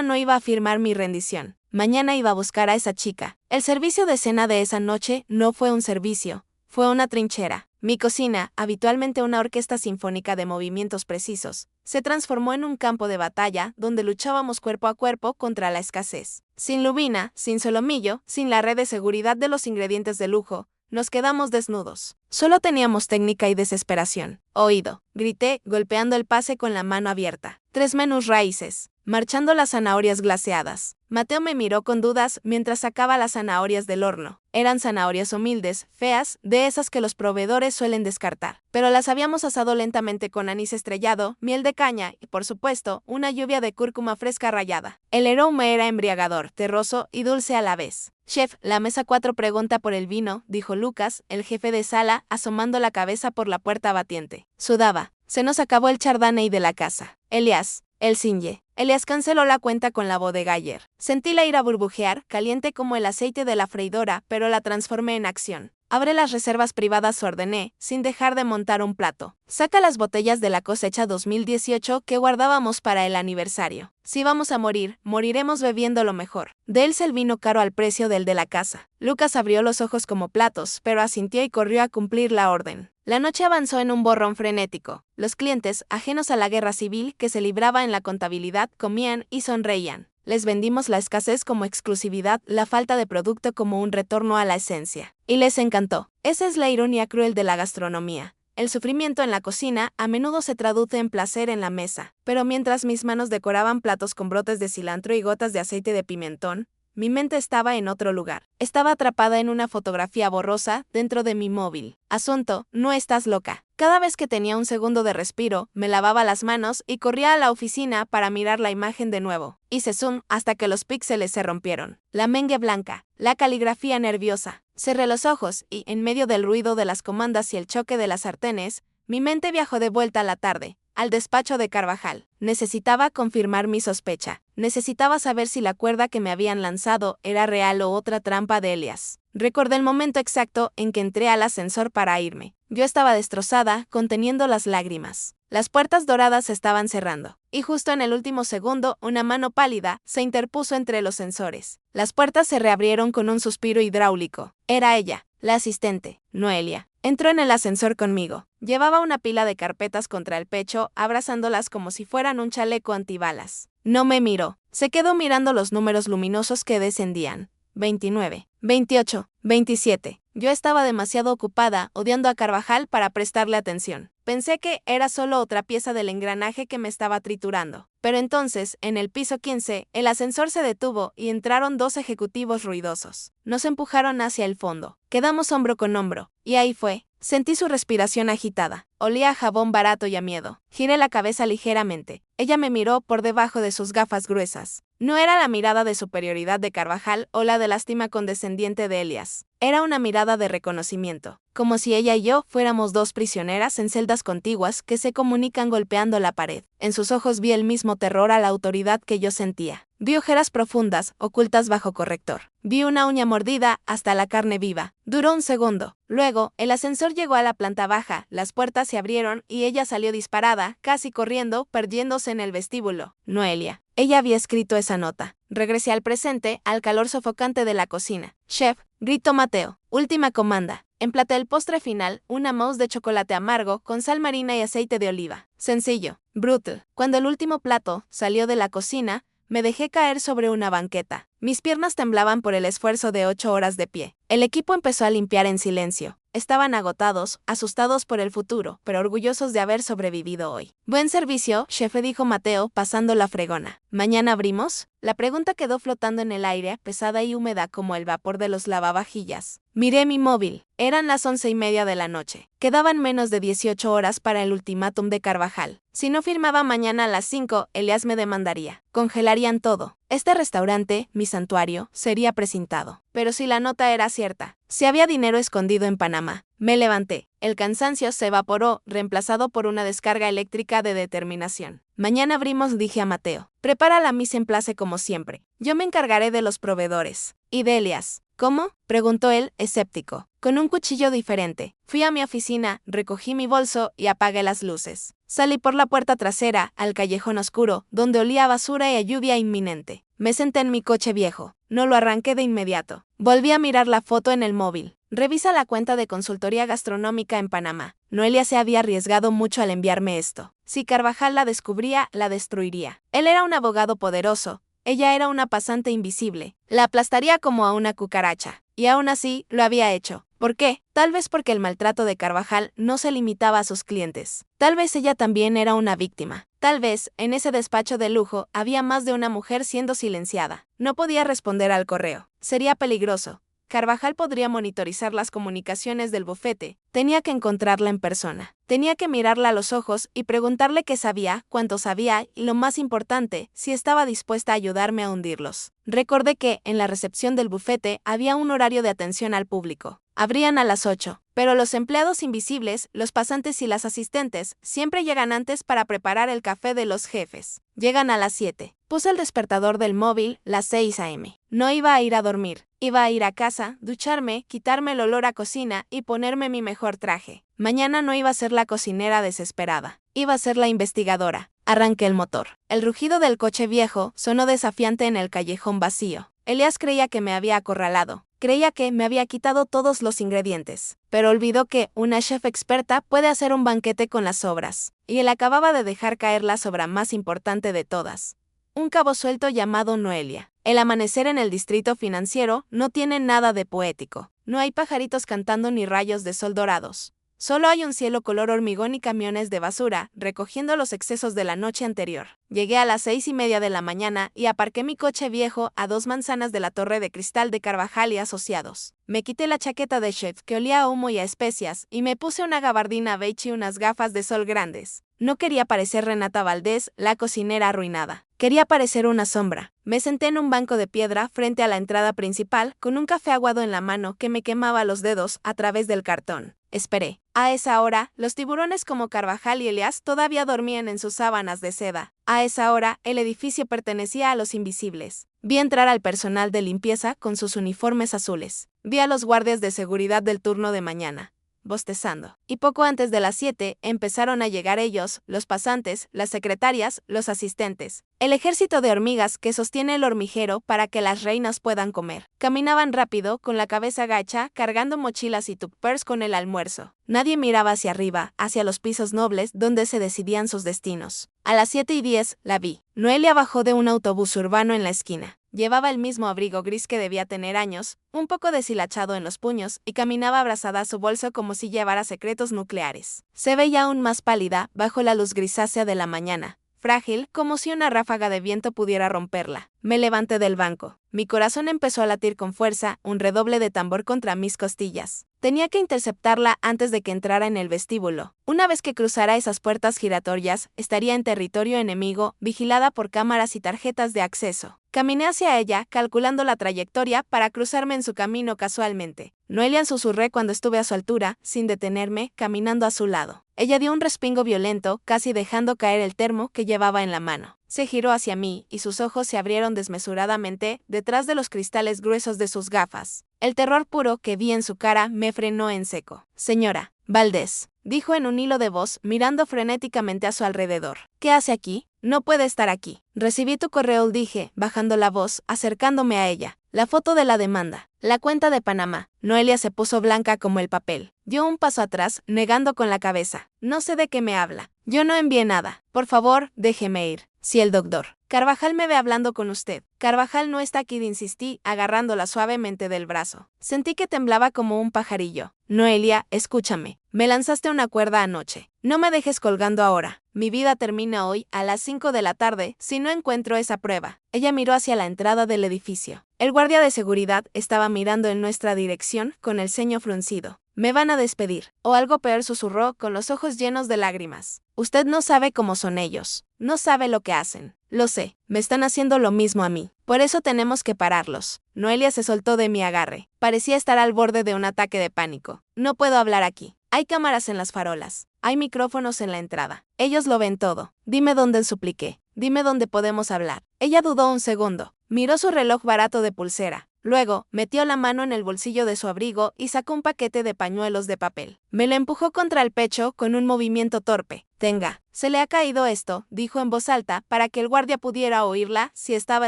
no iba a firmar mi rendición. Mañana iba a buscar a esa chica. El servicio de cena de esa noche no fue un servicio, fue una trinchera. Mi cocina, habitualmente una orquesta sinfónica de movimientos precisos, se transformó en un campo de batalla donde luchábamos cuerpo a cuerpo contra la escasez. Sin lubina, sin solomillo, sin la red de seguridad de los ingredientes de lujo, nos quedamos desnudos. Solo teníamos técnica y desesperación. Oído, grité, golpeando el pase con la mano abierta. 3 menús raíces, marchando las zanahorias glaseadas. Mateo me miró con dudas mientras sacaba las zanahorias del horno. Eran zanahorias humildes, feas, de esas que los proveedores suelen descartar. Pero las habíamos asado lentamente con anís estrellado, miel de caña y, por supuesto, una lluvia de cúrcuma fresca rallada. El aroma era embriagador, terroso y dulce a la vez. Chef, la mesa 4 pregunta por el vino, dijo Lucas, el jefe de sala, asomando la cabeza por la puerta batiente. Sudaba. Se nos acabó el chardonnay de la casa. Elías, el Sinje. Elías canceló la cuenta con la bodegayer. Sentí la ira burbujear, caliente como el aceite de la freidora, pero la transformé en acción. Abre las reservas privadas, ordené, sin dejar de montar un plato. Saca las botellas de la cosecha 2018 que guardábamos para el aniversario. Si vamos a morir, moriremos bebiendo lo mejor. Dése el vino caro al precio del de la casa. Lucas abrió los ojos como platos, pero asintió y corrió a cumplir la orden. La noche avanzó en un borrón frenético. Los clientes, ajenos a la guerra civil que se libraba en la contabilidad, comían y sonreían. Les vendimos la escasez como exclusividad, la falta de producto como un retorno a la esencia. Y les encantó. Esa es la ironía cruel de la gastronomía. El sufrimiento en la cocina a menudo se traduce en placer en la mesa. Pero mientras mis manos decoraban platos con brotes de cilantro y gotas de aceite de pimentón, mi mente estaba en otro lugar. Estaba atrapada en una fotografía borrosa dentro de mi móvil. Asunto, no estás loca. Cada vez que tenía un segundo de respiro, me lavaba las manos y corría a la oficina para mirar la imagen de nuevo. Hice zoom hasta que los píxeles se rompieron. La mengue blanca, la caligrafía nerviosa. Cerré los ojos y, en medio del ruido de las comandas y el choque de las sartenes, mi mente viajó de vuelta a la tarde, al despacho de Carvajal. Necesitaba confirmar mi sospecha. Necesitaba saber si la cuerda que me habían lanzado era real o otra trampa de Elias. Recordé el momento exacto en que entré al ascensor para irme. Yo estaba destrozada, conteniendo las lágrimas. Las puertas doradas se estaban cerrando, y justo en el último segundo, una mano pálida se interpuso entre los sensores. Las puertas se reabrieron con un suspiro hidráulico. Era ella, la asistente, Noelia. Entró en el ascensor conmigo. Llevaba una pila de carpetas contra el pecho, abrazándolas como si fueran un chaleco antibalas. No me miró. Se quedó mirando los números luminosos que descendían. 29, 28, 27. Yo estaba demasiado ocupada, odiando a Carvajal para prestarle atención. Pensé que era solo otra pieza del engranaje que me estaba triturando. Pero entonces, en el piso 15, el ascensor se detuvo y entraron 2 ejecutivos ruidosos. Nos empujaron hacia el fondo. Quedamos hombro con hombro. Y ahí fue. Sentí su respiración agitada. Olía a jabón barato y a miedo. Giré la cabeza ligeramente. Ella me miró por debajo de sus gafas gruesas. No era la mirada de superioridad de Carvajal o la de lástima condescendiente de Elias. Era una mirada de reconocimiento, como si ella y yo fuéramos 2 prisioneras en celdas contiguas que se comunican golpeando la pared. En sus ojos vi el mismo terror a la autoridad que yo sentía. Vi ojeras profundas, ocultas bajo corrector. Vi una uña mordida hasta la carne viva. Duró un segundo. Luego, el ascensor llegó a la planta baja, las puertas se abrieron y ella salió disparada, casi corriendo, perdiéndose en el vestíbulo. Noelia. Ella había escrito esa nota. Regresé al presente, al calor sofocante de la cocina. Chef, gritó Mateo. Última comanda. Emplaté el postre final, una mousse de chocolate amargo con sal marina y aceite de oliva. Sencillo, brutal. Cuando el último plato salió de la cocina, me dejé caer sobre una banqueta. Mis piernas temblaban por el esfuerzo de 8 horas de pie. El equipo empezó a limpiar en silencio. Estaban agotados, asustados por el futuro, pero orgullosos de haber sobrevivido hoy. Buen servicio, jefe, dijo Mateo, pasando la fregona. ¿Mañana abrimos? La pregunta quedó flotando en el aire, pesada y húmeda como el vapor de los lavavajillas. Miré mi móvil. Eran las 11:30 de la noche. Quedaban menos de 18 horas para el ultimátum de Carvajal. Si no firmaba mañana a las 5, Elias me demandaría. Congelarían todo. Este restaurante, mi santuario, sería precintado. Pero si la nota era cierta, si había dinero escondido en Panamá. Me levanté. El cansancio se evaporó, reemplazado por una descarga eléctrica de determinación. Mañana abrimos, dije a Mateo. Prepara la mise en place como siempre. Yo me encargaré de los proveedores. ¿Y de Elias? ¿Cómo? Preguntó él, escéptico. Con un cuchillo diferente. Fui a mi oficina, recogí mi bolso y apagué las luces. Salí por la puerta trasera, al callejón oscuro, donde olía a basura y a lluvia inminente. Me senté en mi coche viejo. No lo arranqué de inmediato. Volví a mirar la foto en el móvil. Revisa la cuenta de consultoría gastronómica en Panamá. Noelia se había arriesgado mucho al enviarme esto. Si Carvajal la descubría, la destruiría. Él era un abogado poderoso. Ella era una pasante invisible. La aplastaría como a una cucaracha. Y aún así, lo había hecho. ¿Por qué? Tal vez porque el maltrato de Carvajal no se limitaba a sus clientes. Tal vez ella también era una víctima. Tal vez, en ese despacho de lujo, había más de una mujer siendo silenciada. No podía responder al correo. Sería peligroso. Carvajal podría monitorizar las comunicaciones del bufete. Tenía que encontrarla en persona. Tenía que mirarla a los ojos y preguntarle qué sabía, cuánto sabía y, lo más importante, si estaba dispuesta a ayudarme a hundirlos. Recordé que, en la recepción del bufete, había un horario de atención al público. Abrían a las 8, pero los empleados invisibles, los pasantes y las asistentes, siempre llegan antes para preparar el café de los jefes. Llegan a las 7. Puse el despertador del móvil, las 6 a.m. No iba a ir a dormir. Iba a ir a casa, ducharme, quitarme el olor a cocina y ponerme mi mejor traje. Mañana no iba a ser la cocinera desesperada. Iba a ser la investigadora. Arranqué el motor. El rugido del coche viejo sonó desafiante en el callejón vacío. Elias creía que me había acorralado. Creía que me había quitado todos los ingredientes. Pero olvidó que una chef experta puede hacer un banquete con las sobras. Y él acababa de dejar caer la sobra más importante de todas. Un cabo suelto llamado Noelia. El amanecer en el distrito financiero no tiene nada de poético. No hay pajaritos cantando ni rayos de sol dorados. Solo hay un cielo color hormigón y camiones de basura, recogiendo los excesos de la noche anterior. Llegué a las 6:30 de la mañana y aparqué mi coche viejo a 2 manzanas de la torre de cristal de Carvajal y Asociados. Me quité la chaqueta de chef que olía a humo y a especias y me puse una gabardina beige y unas gafas de sol grandes. No quería parecer Renata Valdés, la cocinera arruinada. Quería parecer una sombra. Me senté en un banco de piedra frente a la entrada principal con un café aguado en la mano que me quemaba los dedos a través del cartón. Esperé. A esa hora, los tiburones como Carvajal y Elias todavía dormían en sus sábanas de seda. A esa hora, el edificio pertenecía a los invisibles. Vi entrar al personal de limpieza con sus uniformes azules. Vi a los guardias de seguridad del turno de mañana, bostezando. Y poco antes de las 7 empezaron a llegar ellos, los pasantes, las secretarias, los asistentes. El ejército de hormigas que sostiene el hormiguero para que las reinas puedan comer. Caminaban rápido, con la cabeza gacha, cargando mochilas y tuppers con el almuerzo. Nadie miraba hacia arriba, hacia los pisos nobles donde se decidían sus destinos. A las 7:10 la vi. Noelia bajó de un autobús urbano en la esquina. Llevaba el mismo abrigo gris que debía tener años, un poco deshilachado en los puños, y caminaba abrazada a su bolso como si llevara secretos nucleares. Se veía aún más pálida bajo la luz grisácea de la mañana, frágil como si una ráfaga de viento pudiera romperla. Me levanté del banco. Mi corazón empezó a latir con fuerza, un redoble de tambor contra mis costillas. Tenía que interceptarla antes de que entrara en el vestíbulo. Una vez que cruzara esas puertas giratorias, estaría en territorio enemigo, vigilada por cámaras y tarjetas de acceso. Caminé hacia ella, calculando la trayectoria para cruzarme en su camino casualmente. Noelia, susurré cuando estuve a su altura, sin detenerme, caminando a su lado. Ella dio un respingo violento, casi dejando caer el termo que llevaba en la mano. Se giró hacia mí, y sus ojos se abrieron desmesuradamente detrás de los cristales gruesos de sus gafas. El terror puro que vi en su cara me frenó en seco. Señora Valdés, dijo en un hilo de voz, mirando frenéticamente a su alrededor. ¿Qué hace aquí? No puede estar aquí. Recibí tu correo, dije, bajando la voz, acercándome a ella. La foto de la demanda. La cuenta de Panamá. Noelia se puso blanca como el papel. Dio un paso atrás, negando con la cabeza. No sé de qué me habla. Yo no envié nada. Por favor, déjeme ir. Si el doctor Carvajal me ve hablando con usted. Carvajal no está aquí, insistí, agarrándola suavemente del brazo. Sentí que temblaba como un pajarillo. Noelia, escúchame. Me lanzaste una cuerda anoche. No me dejes colgando ahora. Mi vida termina hoy, a las 5 de la tarde, si no encuentro esa prueba. Ella miró hacia la entrada del edificio. El guardia de seguridad estaba mirando en nuestra dirección, con el ceño fruncido. Me van a despedir. O algo peor, susurró, con los ojos llenos de lágrimas. Usted no sabe cómo son ellos. No sabe lo que hacen. Lo sé. Me están haciendo lo mismo a mí. Por eso tenemos que pararlos. Noelia se soltó de mi agarre. Parecía estar al borde de un ataque de pánico. No puedo hablar aquí. Hay cámaras en las farolas. Hay micrófonos en la entrada. Ellos lo ven todo. Dime dónde, supliqué. Dime dónde podemos hablar. Ella dudó un segundo. Miró su reloj barato de pulsera. Luego, metió la mano en el bolsillo de su abrigo y sacó un paquete de pañuelos de papel. Me lo empujó contra el pecho con un movimiento torpe. Tenga, se le ha caído esto, dijo en voz alta, para que el guardia pudiera oírla si estaba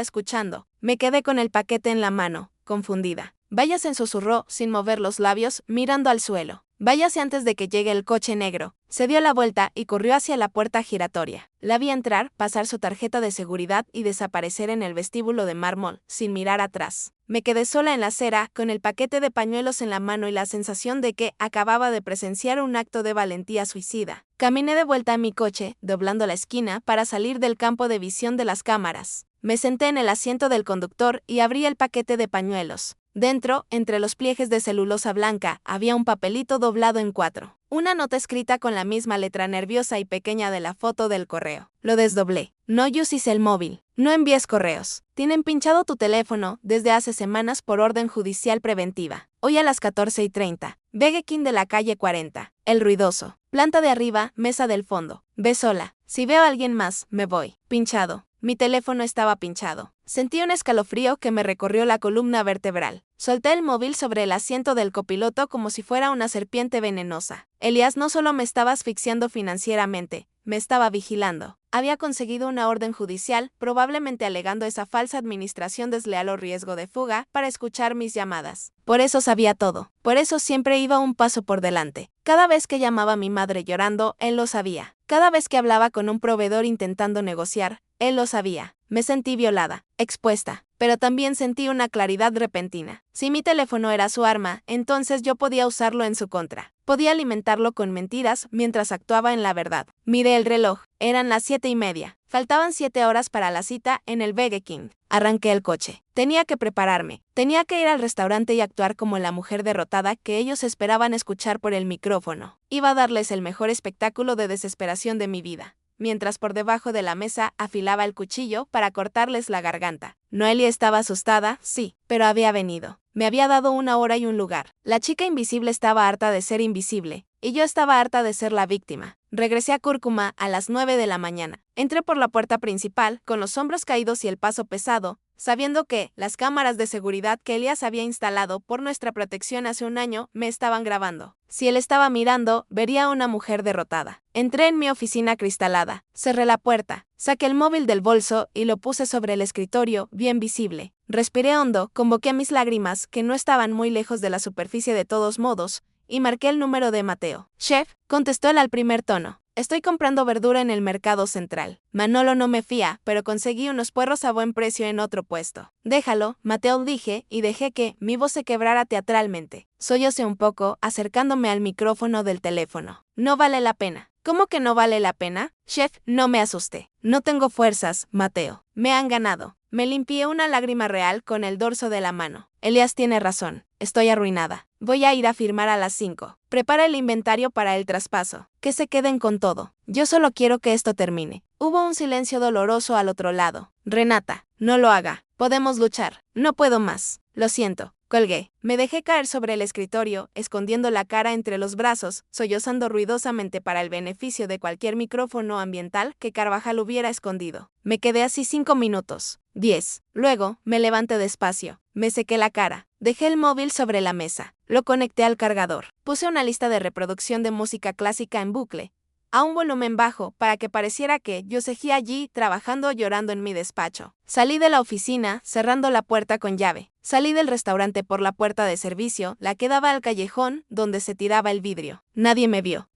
escuchando. Me quedé con el paquete en la mano, confundida. Váyase, susurró, sin mover los labios, mirando al suelo. Váyase antes de que llegue el coche negro. Se dio la vuelta y corrió hacia la puerta giratoria. La vi entrar, pasar su tarjeta de seguridad y desaparecer en el vestíbulo de mármol, sin mirar atrás. Me quedé sola en la acera, con el paquete de pañuelos en la mano y la sensación de que acababa de presenciar un acto de valentía suicida. Caminé de vuelta a mi coche, doblando la esquina para salir del campo de visión de las cámaras. Me senté en el asiento del conductor y abrí el paquete de pañuelos. Dentro, entre los pliegues de celulosa blanca, había un papelito doblado en 4. Una nota escrita con la misma letra nerviosa y pequeña de la foto del correo. Lo desdoblé. No uses el móvil. No envíes correos. Tienen pinchado tu teléfono desde hace semanas por orden judicial preventiva. Hoy a las 14:30. Burger King de la calle 40. El ruidoso. Planta de arriba, mesa del fondo. Ve sola. Si veo a alguien más, me voy. Pinchado. Mi teléfono estaba pinchado. Sentí un escalofrío que me recorrió la columna vertebral. Solté el móvil sobre el asiento del copiloto como si fuera una serpiente venenosa. Elias no solo me estaba asfixiando financieramente, me estaba vigilando. Había conseguido una orden judicial, probablemente alegando esa falsa administración desleal o riesgo de fuga, para escuchar mis llamadas. Por eso sabía todo. Por eso siempre iba un paso por delante. Cada vez que llamaba a mi madre llorando, él lo sabía. Cada vez que hablaba con un proveedor intentando negociar, él lo sabía. Me sentí violada, expuesta, pero también sentí una claridad repentina. Si mi teléfono era su arma, entonces yo podía usarlo en su contra. Podía alimentarlo con mentiras mientras actuaba en la verdad. Miré el reloj. Eran las 7:30. Faltaban 7 horas para la cita en el Burger King. Arranqué el coche. Tenía que prepararme. Tenía que ir al restaurante y actuar como la mujer derrotada que ellos esperaban escuchar por el micrófono. Iba a darles el mejor espectáculo de desesperación de mi vida, mientras por debajo de la mesa afilaba el cuchillo para cortarles la garganta. Noelia estaba asustada, sí, pero había venido. Me había dado una hora y un lugar. La chica invisible estaba harta de ser invisible, y yo estaba harta de ser la víctima. Regresé a Cúrcuma a las 9 de la mañana. Entré por la puerta principal, con los hombros caídos y el paso pesado, sabiendo que las cámaras de seguridad que Elías había instalado por nuestra protección hace un año me estaban grabando. Si él estaba mirando, vería a una mujer derrotada. Entré en mi oficina acristalada, cerré la puerta, saqué el móvil del bolso y lo puse sobre el escritorio, bien visible. Respiré hondo, convoqué a mis lágrimas, que no estaban muy lejos de la superficie de todos modos, y marqué el número de Mateo. Chef, contestó él al primer tono. Estoy comprando verdura en el mercado central. Manolo no me fía, pero conseguí unos puerros a buen precio en otro puesto. Déjalo, Mateo, dije, y dejé que mi voz se quebrara teatralmente. Sollocé un poco, acercándome al micrófono del teléfono. No vale la pena. ¿Cómo que no vale la pena? Chef, no me asusté. No tengo fuerzas, Mateo. Me han ganado. Me limpié una lágrima real con el dorso de la mano. Elías tiene razón. Estoy arruinada. Voy a ir a firmar a las 5. Prepara el inventario para el traspaso. Que se queden con todo. Yo solo quiero que esto termine. Hubo un silencio doloroso al otro lado. Renata, no lo haga. Podemos luchar. No puedo más. Lo siento. Colgué. Me dejé caer sobre el escritorio, escondiendo la cara entre los brazos, sollozando ruidosamente para el beneficio de cualquier micrófono ambiental que Carvajal hubiera escondido. Me quedé así 5 minutos. 10. Luego, me levanté despacio. Me sequé la cara. Dejé el móvil sobre la mesa. Lo conecté al cargador. Puse una lista de reproducción de música clásica en bucle, a un volumen bajo, para que pareciera que yo seguía allí trabajando o llorando en mi despacho. Salí de la oficina, cerrando la puerta con llave. Salí del restaurante por la puerta de servicio, la que daba al callejón, donde se tiraba el vidrio. Nadie me vio.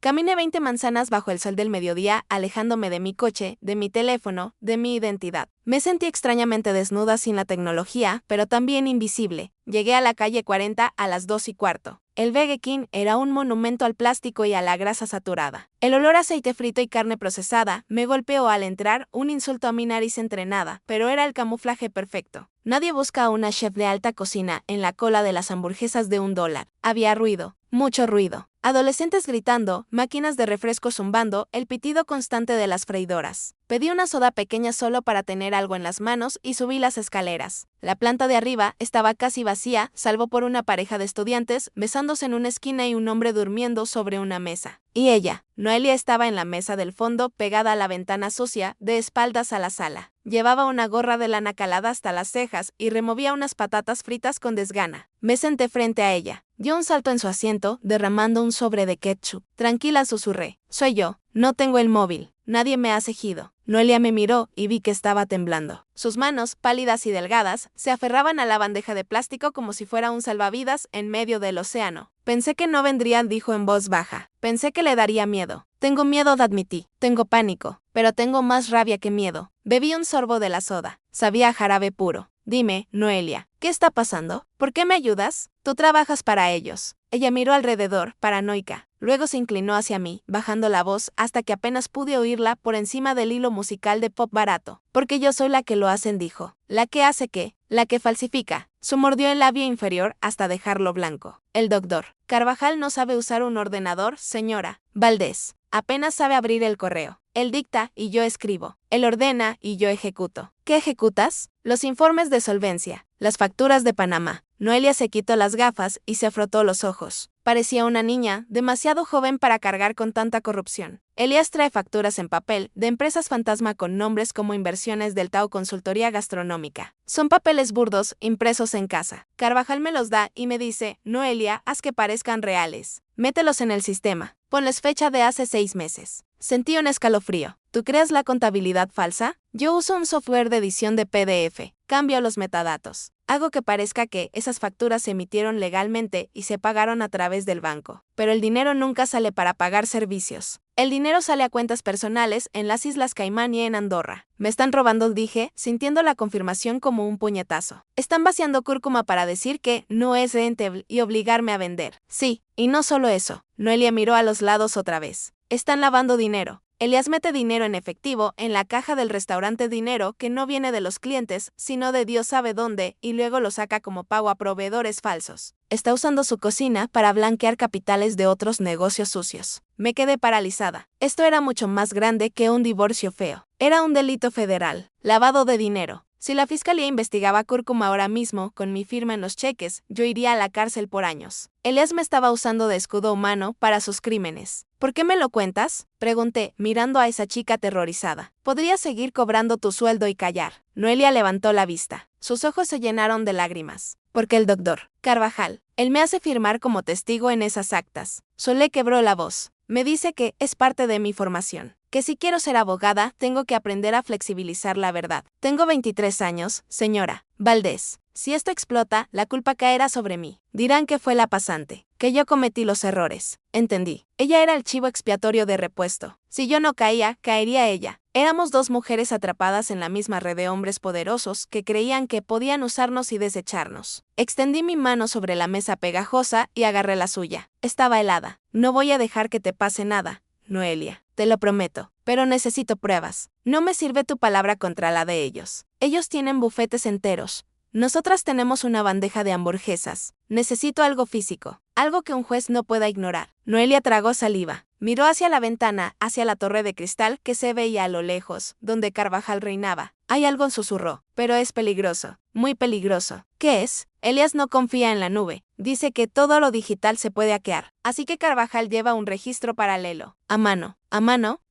Caminé 20 manzanas bajo el sol del mediodía, alejándome de mi coche, de mi teléfono, de mi identidad. Me sentí extrañamente desnuda sin la tecnología, pero también invisible. Llegué a la calle 40 a las 2:15. El Burger King era un monumento al plástico y a la grasa saturada. El olor a aceite frito y carne procesada me golpeó al entrar, un insulto a mi nariz entrenada, pero era el camuflaje perfecto. Nadie busca a una chef de alta cocina en la cola de las hamburguesas de $1. Había ruido, mucho ruido. Adolescentes gritando, máquinas de refresco zumbando, el pitido constante de las freidoras. Pedí una soda pequeña solo para tener algo en las manos y subí las escaleras. La planta de arriba estaba casi vacía, salvo por una pareja de estudiantes besándose en una esquina y un hombre durmiendo sobre una mesa. Y ella, Noelia, estaba en la mesa del fondo, pegada a la ventana sucia, de espaldas a la sala. Llevaba una gorra de lana calada hasta las cejas y removía unas patatas fritas con desgana. Me senté frente a ella. Dio un salto en su asiento, derramando un sobre de ketchup. Tranquila, susurré. Soy yo. No tengo el móvil. Nadie me ha seguido. Noelia me miró y vi que estaba temblando. Sus manos, pálidas y delgadas, se aferraban a la bandeja de plástico como si fuera un salvavidas en medio del océano. Pensé que no vendría, dijo en voz baja. Pensé que le daría miedo. Tengo miedo, admití. Tengo pánico, pero tengo más rabia que miedo. Bebí un sorbo de la soda. Sabía a jarabe puro. Dime, Noelia, ¿qué está pasando? ¿Por qué me ayudas? Tú trabajas para ellos. Ella miró alrededor, paranoica. Luego se inclinó hacia mí, bajando la voz hasta que apenas pude oírla por encima del hilo musical de pop barato. Porque yo soy la que lo hacen, dijo. ¿La que hace qué? La que falsifica. Su mordió el labio inferior hasta dejarlo blanco. El doctor Carvajal no sabe usar un ordenador, señora Valdés. Apenas sabe abrir el correo. Él dicta y yo escribo. Él ordena y yo ejecuto. ¿Qué ejecutas? Los informes de solvencia, las facturas de Panamá. Noelia se quitó las gafas y se frotó los ojos. Parecía una niña, demasiado joven para cargar con tanta corrupción. Elías trae facturas en papel, de empresas fantasma con nombres como Inversiones del Tao Consultoría Gastronómica. Son papeles burdos, impresos en casa. Carvajal me los da y me dice, Noelia, haz que parezcan reales. Mételos en el sistema. Ponles fecha de hace 6 meses. Sentí un escalofrío. ¿Tú creas la contabilidad falsa? Yo uso un software de edición de PDF. Cambio los metadatos. Hago que parezca que esas facturas se emitieron legalmente y se pagaron a través del banco. Pero el dinero nunca sale para pagar servicios. El dinero sale a cuentas personales en las Islas Caimán y en Andorra. Me están robando, dije, sintiendo la confirmación como un puñetazo. Están vaciando Cúrcuma para decir que no es rentable y obligarme a vender. Sí, y no solo eso. Noelia miró a los lados otra vez. Están lavando dinero. Elías mete dinero en efectivo en la caja del restaurante, dinero que no viene de los clientes, sino de Dios sabe dónde, y luego lo saca como pago a proveedores falsos. Está usando su cocina para blanquear capitales de otros negocios sucios. Me quedé paralizada. Esto era mucho más grande que un divorcio feo. Era un delito federal. Lavado de dinero. Si la fiscalía investigaba a Cúrcuma ahora mismo, con mi firma en los cheques, yo iría a la cárcel por años. Elías me estaba usando de escudo humano para sus crímenes. ¿Por qué me lo cuentas?, pregunté, mirando a esa chica aterrorizada. Podrías seguir cobrando tu sueldo y callar. Noelia levantó la vista. Sus ojos se llenaron de lágrimas. Porque el doctor Carvajal, él me hace firmar como testigo en esas actas. Solé quebró la voz. Me dice que es parte de mi formación. Que si quiero ser abogada, tengo que aprender a flexibilizar la verdad. Tengo 23 años, señora Valdés. Si esto explota, la culpa caerá sobre mí. Dirán que fue la pasante, que yo cometí los errores. Entendí. Ella era el chivo expiatorio de repuesto. Si yo no caía, caería ella. Éramos dos mujeres atrapadas en la misma red de hombres poderosos que creían que podían usarnos y desecharnos. Extendí mi mano sobre la mesa pegajosa y agarré la suya. Estaba helada. No voy a dejar que te pase nada, Noelia. Te lo prometo, pero necesito pruebas. No me sirve tu palabra contra la de ellos. Ellos tienen bufetes enteros. Nosotras tenemos una bandeja de hamburguesas. Necesito algo físico, algo que un juez no pueda ignorar. Noelia tragó saliva. Miró hacia la ventana, hacia la torre de cristal que se veía a lo lejos, donde Carvajal reinaba. Hay algo, susurró, pero es peligroso, muy peligroso. ¿Qué es? Elías no confía en la nube. Dice que todo lo digital se puede hackear. Así que Carvajal lleva un registro paralelo. A mano,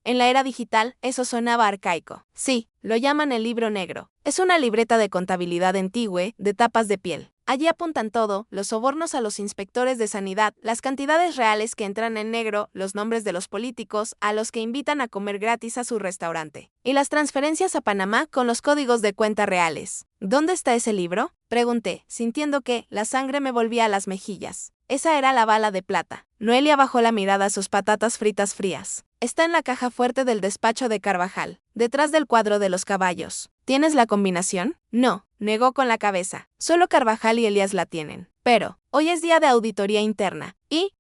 en la era digital, eso sonaba arcaico. Sí, lo llaman el libro negro. Es una libreta de contabilidad antigua, de tapas de piel. Allí apuntan todo, los sobornos a los inspectores de sanidad, las cantidades reales que entran en negro, los nombres de los políticos a los que invitan a comer gratis a su restaurante, y las transferencias a Panamá con los códigos de cuenta reales. ¿Dónde está ese libro?, pregunté, sintiendo que la sangre me volvía a las mejillas. Esa era la bala de plata. Noelia bajó la mirada a sus patatas fritas frías. Está en la caja fuerte del despacho de Carvajal, detrás del cuadro de los caballos. ¿Tienes la combinación? No, negó con la cabeza. Solo Carvajal y Elías la tienen. Pero, hoy es día de auditoría interna. Y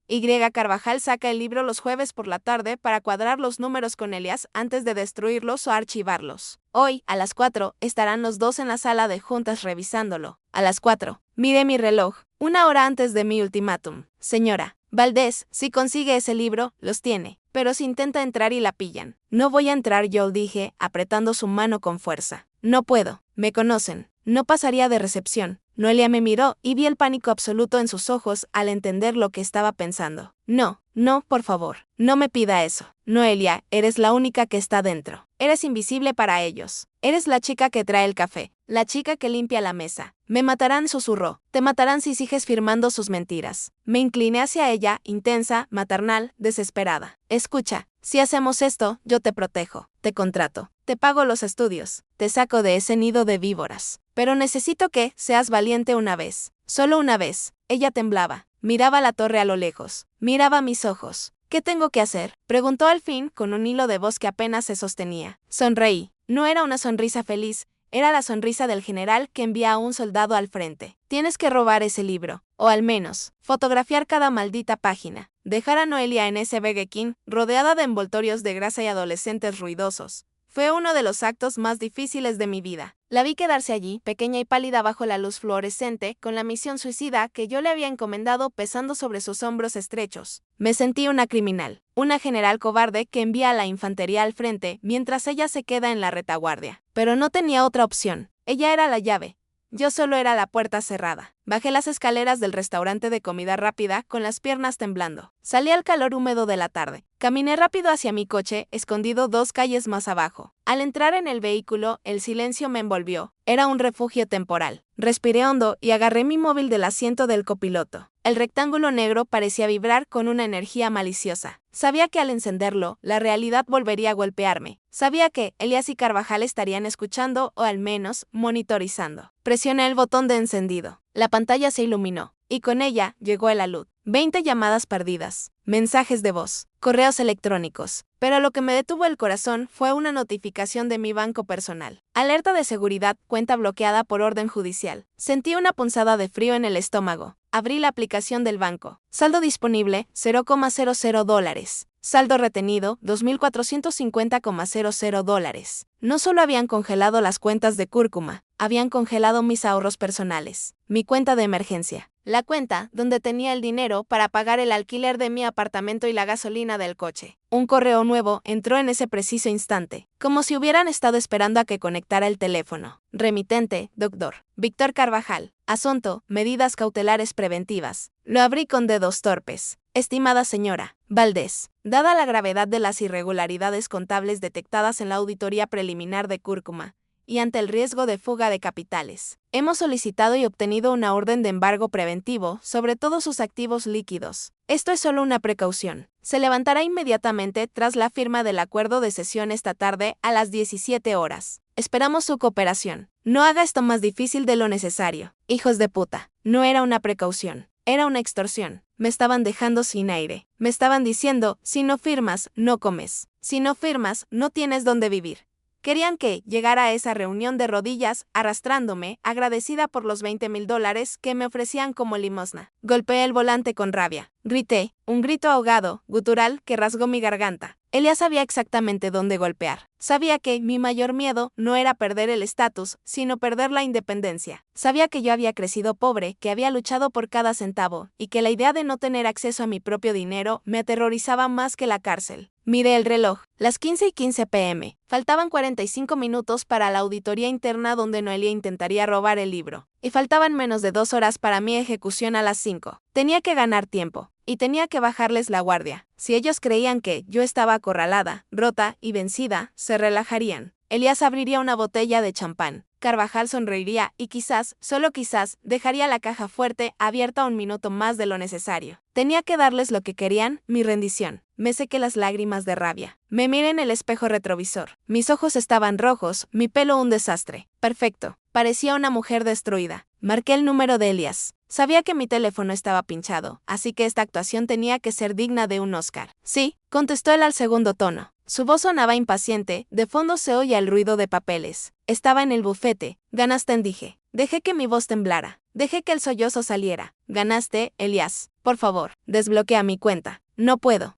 Carvajal saca el libro los jueves por la tarde para cuadrar los números con Elías antes de destruirlos o archivarlos. Hoy, a las 4, estarán los dos en la sala de juntas revisándolo. A las 4. Miré mi reloj. 1 hora antes de mi ultimátum. Señora Valdés, si consigue ese libro, los tiene. Pero si intenta entrar y la pillan. No voy a entrar, yo dije, apretando su mano con fuerza. No puedo. Me conocen. No pasaría de recepción. Noelia me miró y vi el pánico absoluto en sus ojos al entender lo que estaba pensando. No, por favor, no me pida eso. Noelia, eres la única que está dentro. Eres invisible para ellos. Eres la chica que trae el café, la chica que limpia la mesa. Me matarán, susurró. Te matarán si sigues firmando sus mentiras. Me incliné hacia ella, intensa, maternal, desesperada. Escucha, si hacemos esto, yo te protejo, te contrato, te pago los estudios, te saco de ese nido de víboras. Pero necesito que seas valiente una vez, solo una vez. Ella temblaba, miraba la torre a lo lejos, miraba mis ojos. ¿Qué tengo que hacer?, preguntó al fin con un hilo de voz que apenas se sostenía. Sonreí. No era una sonrisa feliz, era la sonrisa del general que envía a un soldado al frente. Tienes que robar ese libro, o al menos, fotografiar cada maldita página. Dejar a Noelia en ese Burger King, rodeada de envoltorios de grasa y adolescentes ruidosos. Fue uno de los actos más difíciles de mi vida. La vi quedarse allí, pequeña y pálida bajo la luz fluorescente, con la misión suicida que yo le había encomendado pesando sobre sus hombros estrechos. Me sentí una criminal, una general cobarde que envía a la infantería al frente mientras ella se queda en la retaguardia. Pero no tenía otra opción. Ella era la llave. Yo solo era la puerta cerrada. Bajé las escaleras del restaurante de comida rápida con las piernas temblando. Salí al calor húmedo de la tarde. Caminé rápido hacia mi coche, escondido 2 calles más abajo. Al entrar en el vehículo, el silencio me envolvió. Era un refugio temporal. Respiré hondo y agarré mi móvil del asiento del copiloto. El rectángulo negro parecía vibrar con una energía maliciosa. Sabía que al encenderlo, la realidad volvería a golpearme. Sabía que Elías y Carvajal estarían escuchando o al menos monitorizando. Presioné el botón de encendido. La pantalla se iluminó, y con ella llegó la luz. 20 llamadas perdidas, mensajes de voz, correos electrónicos. Pero lo que me detuvo el corazón fue una notificación de mi banco personal. Alerta de seguridad, cuenta bloqueada por orden judicial. Sentí una punzada de frío en el estómago. Abrí la aplicación del banco. Saldo disponible, $0,00. Saldo retenido, $2.450,00. No solo habían congelado las cuentas de Cúrcuma, habían congelado mis ahorros personales, mi cuenta de emergencia, la cuenta donde tenía el dinero para pagar el alquiler de mi apartamento y la gasolina del coche. Un correo nuevo entró en ese preciso instante, como si hubieran estado esperando a que conectara el teléfono. Remitente, Dr. Víctor Carvajal. Asunto, medidas cautelares preventivas. Lo abrí con dedos torpes. Estimada señora Valdés, dada la gravedad de las irregularidades contables detectadas en la auditoría preliminar de Cúrcuma, y ante el riesgo de fuga de capitales, hemos solicitado y obtenido una orden de embargo preventivo sobre todos sus activos líquidos. Esto es solo una precaución. Se levantará inmediatamente tras la firma del acuerdo de cesión esta tarde a las 17 horas. Esperamos su cooperación. No haga esto más difícil de lo necesario. Hijos de puta. No era una precaución. Era una extorsión. Me estaban dejando sin aire. Me estaban diciendo, si no firmas, no comes. Si no firmas, no tienes dónde vivir. Querían que llegara a esa reunión de rodillas, arrastrándome, agradecida por los $20,000 que me ofrecían como limosna. Golpeé el volante con rabia. Grité, un grito ahogado, gutural, que rasgó mi garganta. Elías sabía exactamente dónde golpear. Sabía que mi mayor miedo no era perder el estatus, sino perder la independencia. Sabía que yo había crecido pobre, que había luchado por cada centavo, y que la idea de no tener acceso a mi propio dinero me aterrorizaba más que la cárcel. Miré el reloj, las 15:15 p.m. Faltaban 45 minutos para la auditoría interna donde Noelia intentaría robar el libro. Y faltaban menos de 2 horas para mi ejecución a las 5. Tenía que ganar tiempo. Y tenía que bajarles la guardia. Si ellos creían que yo estaba acorralada, rota y vencida, se relajarían. Elías abriría una botella de champán. Carvajal sonreiría y quizás, solo quizás, dejaría la caja fuerte abierta un minuto más de lo necesario. Tenía que darles lo que querían, mi rendición. Me sequé las lágrimas de rabia. Me miré en el espejo retrovisor. Mis ojos estaban rojos, mi pelo un desastre. Perfecto. Parecía una mujer destruida. Marqué el número de Elías. Sabía que mi teléfono estaba pinchado, así que esta actuación tenía que ser digna de un Oscar. Sí, contestó él al segundo tono. Su voz sonaba impaciente, de fondo se oía el ruido de papeles. Estaba en el bufete. Ganaste, dije. Dejé que mi voz temblara. Dejé que el sollozo saliera. Ganaste, Elías. Por favor, desbloquea mi cuenta. No puedo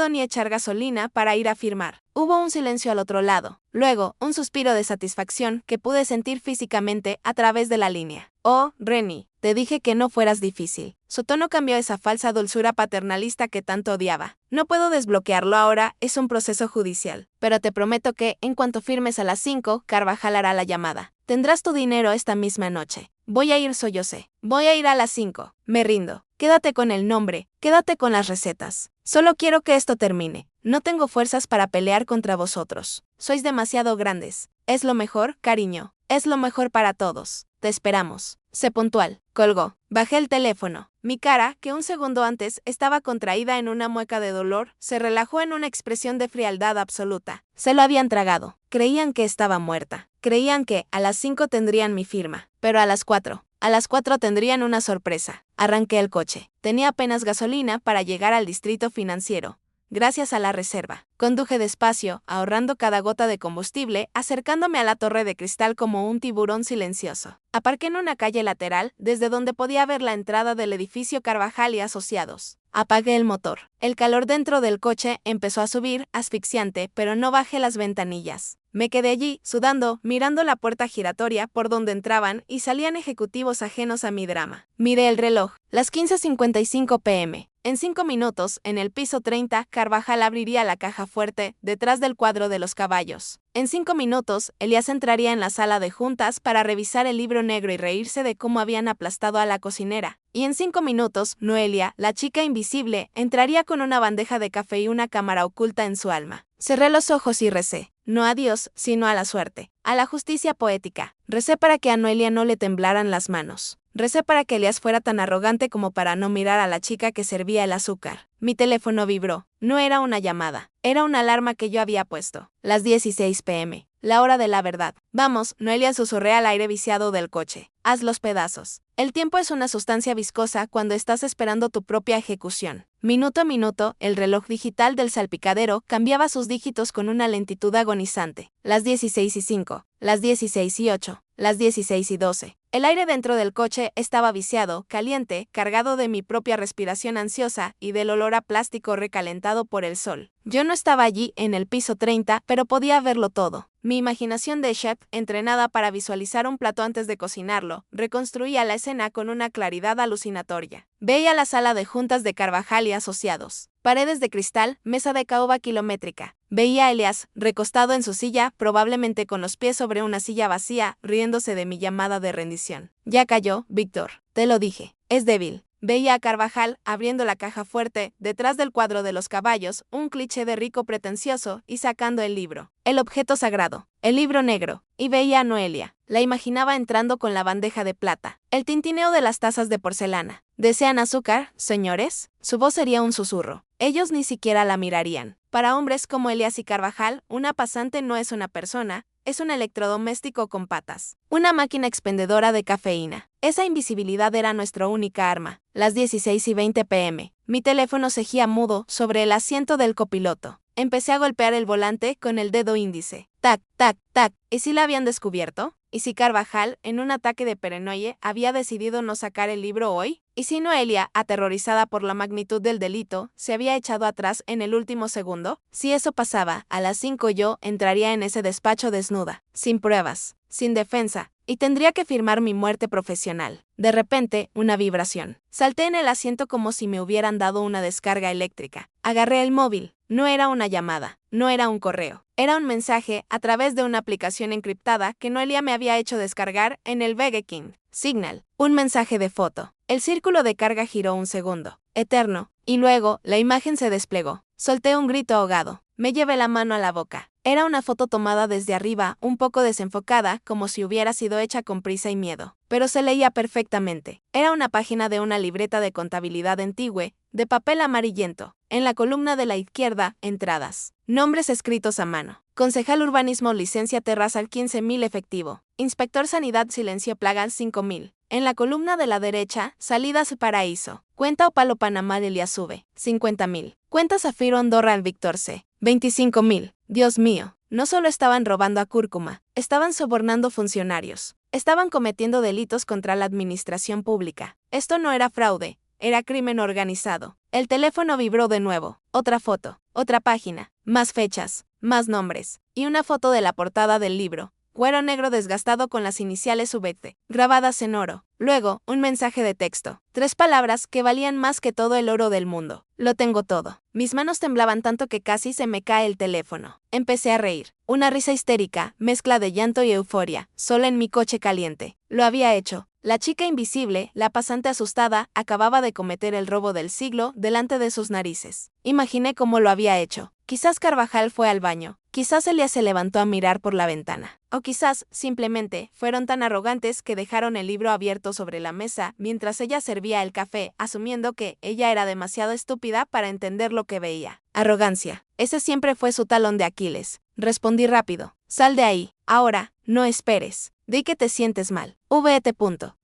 ni echar gasolina para ir a firmar. Hubo un silencio al otro lado. Luego, un suspiro de satisfacción que pude sentir físicamente a través de la línea. Oh, Renny, te dije que no fueras difícil. Su tono cambió esa falsa dulzura paternalista que tanto odiaba. No puedo desbloquearlo ahora, es un proceso judicial. Pero te prometo que, en cuanto firmes a las 5, Carvajal hará la llamada. Tendrás tu dinero esta misma noche. Voy a ir, sollocé. Voy a ir a las 5. Me rindo. Quédate con el nombre, quédate con las recetas. Solo quiero que esto termine. No tengo fuerzas para pelear contra vosotros. Sois demasiado grandes. Es lo mejor, cariño. Es lo mejor para todos. Te esperamos. Sé puntual. Colgó. Bajé el teléfono. Mi cara, que un segundo antes estaba contraída en una mueca de dolor, se relajó en una expresión de frialdad absoluta. Se lo habían tragado. Creían que estaba muerta. Creían que a las 5 tendrían mi firma. Pero a las 4. A las 4 tendrían una sorpresa. Arranqué el coche. Tenía apenas gasolina para llegar al distrito financiero. Gracias a la reserva. Conduje despacio, ahorrando cada gota de combustible, acercándome a la torre de cristal como un tiburón silencioso. Aparqué en una calle lateral, desde donde podía ver la entrada del edificio Carvajal y Asociados. Apagué el motor. El calor dentro del coche empezó a subir, asfixiante, pero no bajé las ventanillas. Me quedé allí, sudando, mirando la puerta giratoria por donde entraban y salían ejecutivos ajenos a mi drama. Miré el reloj. Las 15:55 p.m. En 5 minutos, en el piso 30, Carvajal abriría la caja fuerte, detrás del cuadro de los caballos. En 5 minutos, Elías entraría en la sala de juntas para revisar el libro negro y reírse de cómo habían aplastado a la cocinera. Y en 5 minutos, Noelia, la chica invisible, entraría con una bandeja de café y una cámara oculta en su alma. Cerré los ojos y recé. No a Dios, sino a la suerte. A la justicia poética. Recé para que a Noelia no le temblaran las manos. Recé para que Elías fuera tan arrogante como para no mirar a la chica que servía el azúcar. Mi teléfono vibró. No era una llamada. Era una alarma que yo había puesto. Las 16 p.m. La hora de la verdad. Vamos, Noelia, susurré al aire viciado del coche. Haz los pedazos. El tiempo es una sustancia viscosa cuando estás esperando tu propia ejecución. Minuto a minuto, el reloj digital del salpicadero cambiaba sus dígitos con una lentitud agonizante. Las 16:05, las 16:08, las 16:12. El aire dentro del coche estaba viciado, caliente, cargado de mi propia respiración ansiosa y del olor a plástico recalentado por el sol. Yo no estaba allí en el piso 30, pero podía verlo todo. Mi imaginación de chef, entrenada para visualizar un plato antes de cocinarlo, reconstruía la escena con una claridad alucinatoria. Veía la sala de juntas de Carvajal y Asociados. Paredes de cristal, mesa de caoba kilométrica. Veía a Elias, recostado en su silla, probablemente con los pies sobre una silla vacía, riéndose de mi llamada de rendición. Ya cayó, Víctor. Te lo dije. Es débil. Veía a Carvajal abriendo la caja fuerte, detrás del cuadro de los caballos, un cliché de rico pretencioso, y sacando el libro. El objeto sagrado. El libro negro. Y veía a Noelia. La imaginaba entrando con la bandeja de plata. El tintineo de las tazas de porcelana. ¿Desean azúcar, señores? Su voz sería un susurro. Ellos ni siquiera la mirarían. Para hombres como Elias y Carvajal, una pasante no es una persona, es un electrodoméstico con patas. Una máquina expendedora de cafeína. Esa invisibilidad era nuestra única arma. Las 16:20 p.m. Mi teléfono seguía mudo sobre el asiento del copiloto. Empecé a golpear el volante con el dedo índice. Tac, tac, tac. ¿Y si la habían descubierto? ¿Y si Carvajal, en un ataque de paranoia, había decidido no sacar el libro hoy? ¿Y si Noelia, aterrorizada por la magnitud del delito, se había echado atrás en el último segundo? Si eso pasaba, a las 5 yo entraría en ese despacho desnuda, sin pruebas, sin defensa, y tendría que firmar mi muerte profesional. De repente, una vibración. Salté en el asiento como si me hubieran dado una descarga eléctrica. Agarré el móvil. No era una llamada, no era un correo. Era un mensaje a través de una aplicación encriptada que Noelia me había hecho descargar en el Burger King. Signal. Un mensaje de foto. El círculo de carga giró un segundo. Eterno. Y luego, la imagen se desplegó. Solté un grito ahogado. Me llevé la mano a la boca. Era una foto tomada desde arriba, un poco desenfocada, como si hubiera sido hecha con prisa y miedo. Pero se leía perfectamente. Era una página de una libreta de contabilidad antigua, de papel amarillento. En la columna de la izquierda, entradas. Nombres escritos a mano. Concejal Urbanismo licencia Terrazal 15.000 efectivo. Inspector Sanidad Silencio Plagal 5.000. En la columna de la derecha, Salidas Paraíso. Cuenta Opalo Panamá del Sube. 50.000. Cuenta Zafiro Andorra al Víctor C. 25.000. Dios mío, no solo estaban robando a Cúrcuma, estaban sobornando funcionarios. Estaban cometiendo delitos contra la administración pública. Esto no era fraude, era crimen organizado. El teléfono vibró de nuevo. Otra foto, otra página, más fechas, más nombres, y una foto de la portada del libro. Cuero negro desgastado con las iniciales VT, grabadas en oro. Luego, un mensaje de texto. 3 palabras que valían más que todo el oro del mundo. Lo tengo todo. Mis manos temblaban tanto que casi se me cae el teléfono. Empecé a reír. Una risa histérica, mezcla de llanto y euforia, sola en mi coche caliente. Lo había hecho. La chica invisible, la pasante asustada, acababa de cometer el robo del siglo delante de sus narices. Imaginé cómo lo había hecho. Quizás Carvajal fue al baño. Quizás Elias se levantó a mirar por la ventana. O quizás, simplemente, fueron tan arrogantes que dejaron el libro abierto sobre la mesa mientras ella servía el café, asumiendo que ella era demasiado estúpida para entender lo que veía. Arrogancia. Ese siempre fue su talón de Aquiles. Respondí rápido. Sal de ahí. Ahora, no esperes. Di que te sientes mal. Vete.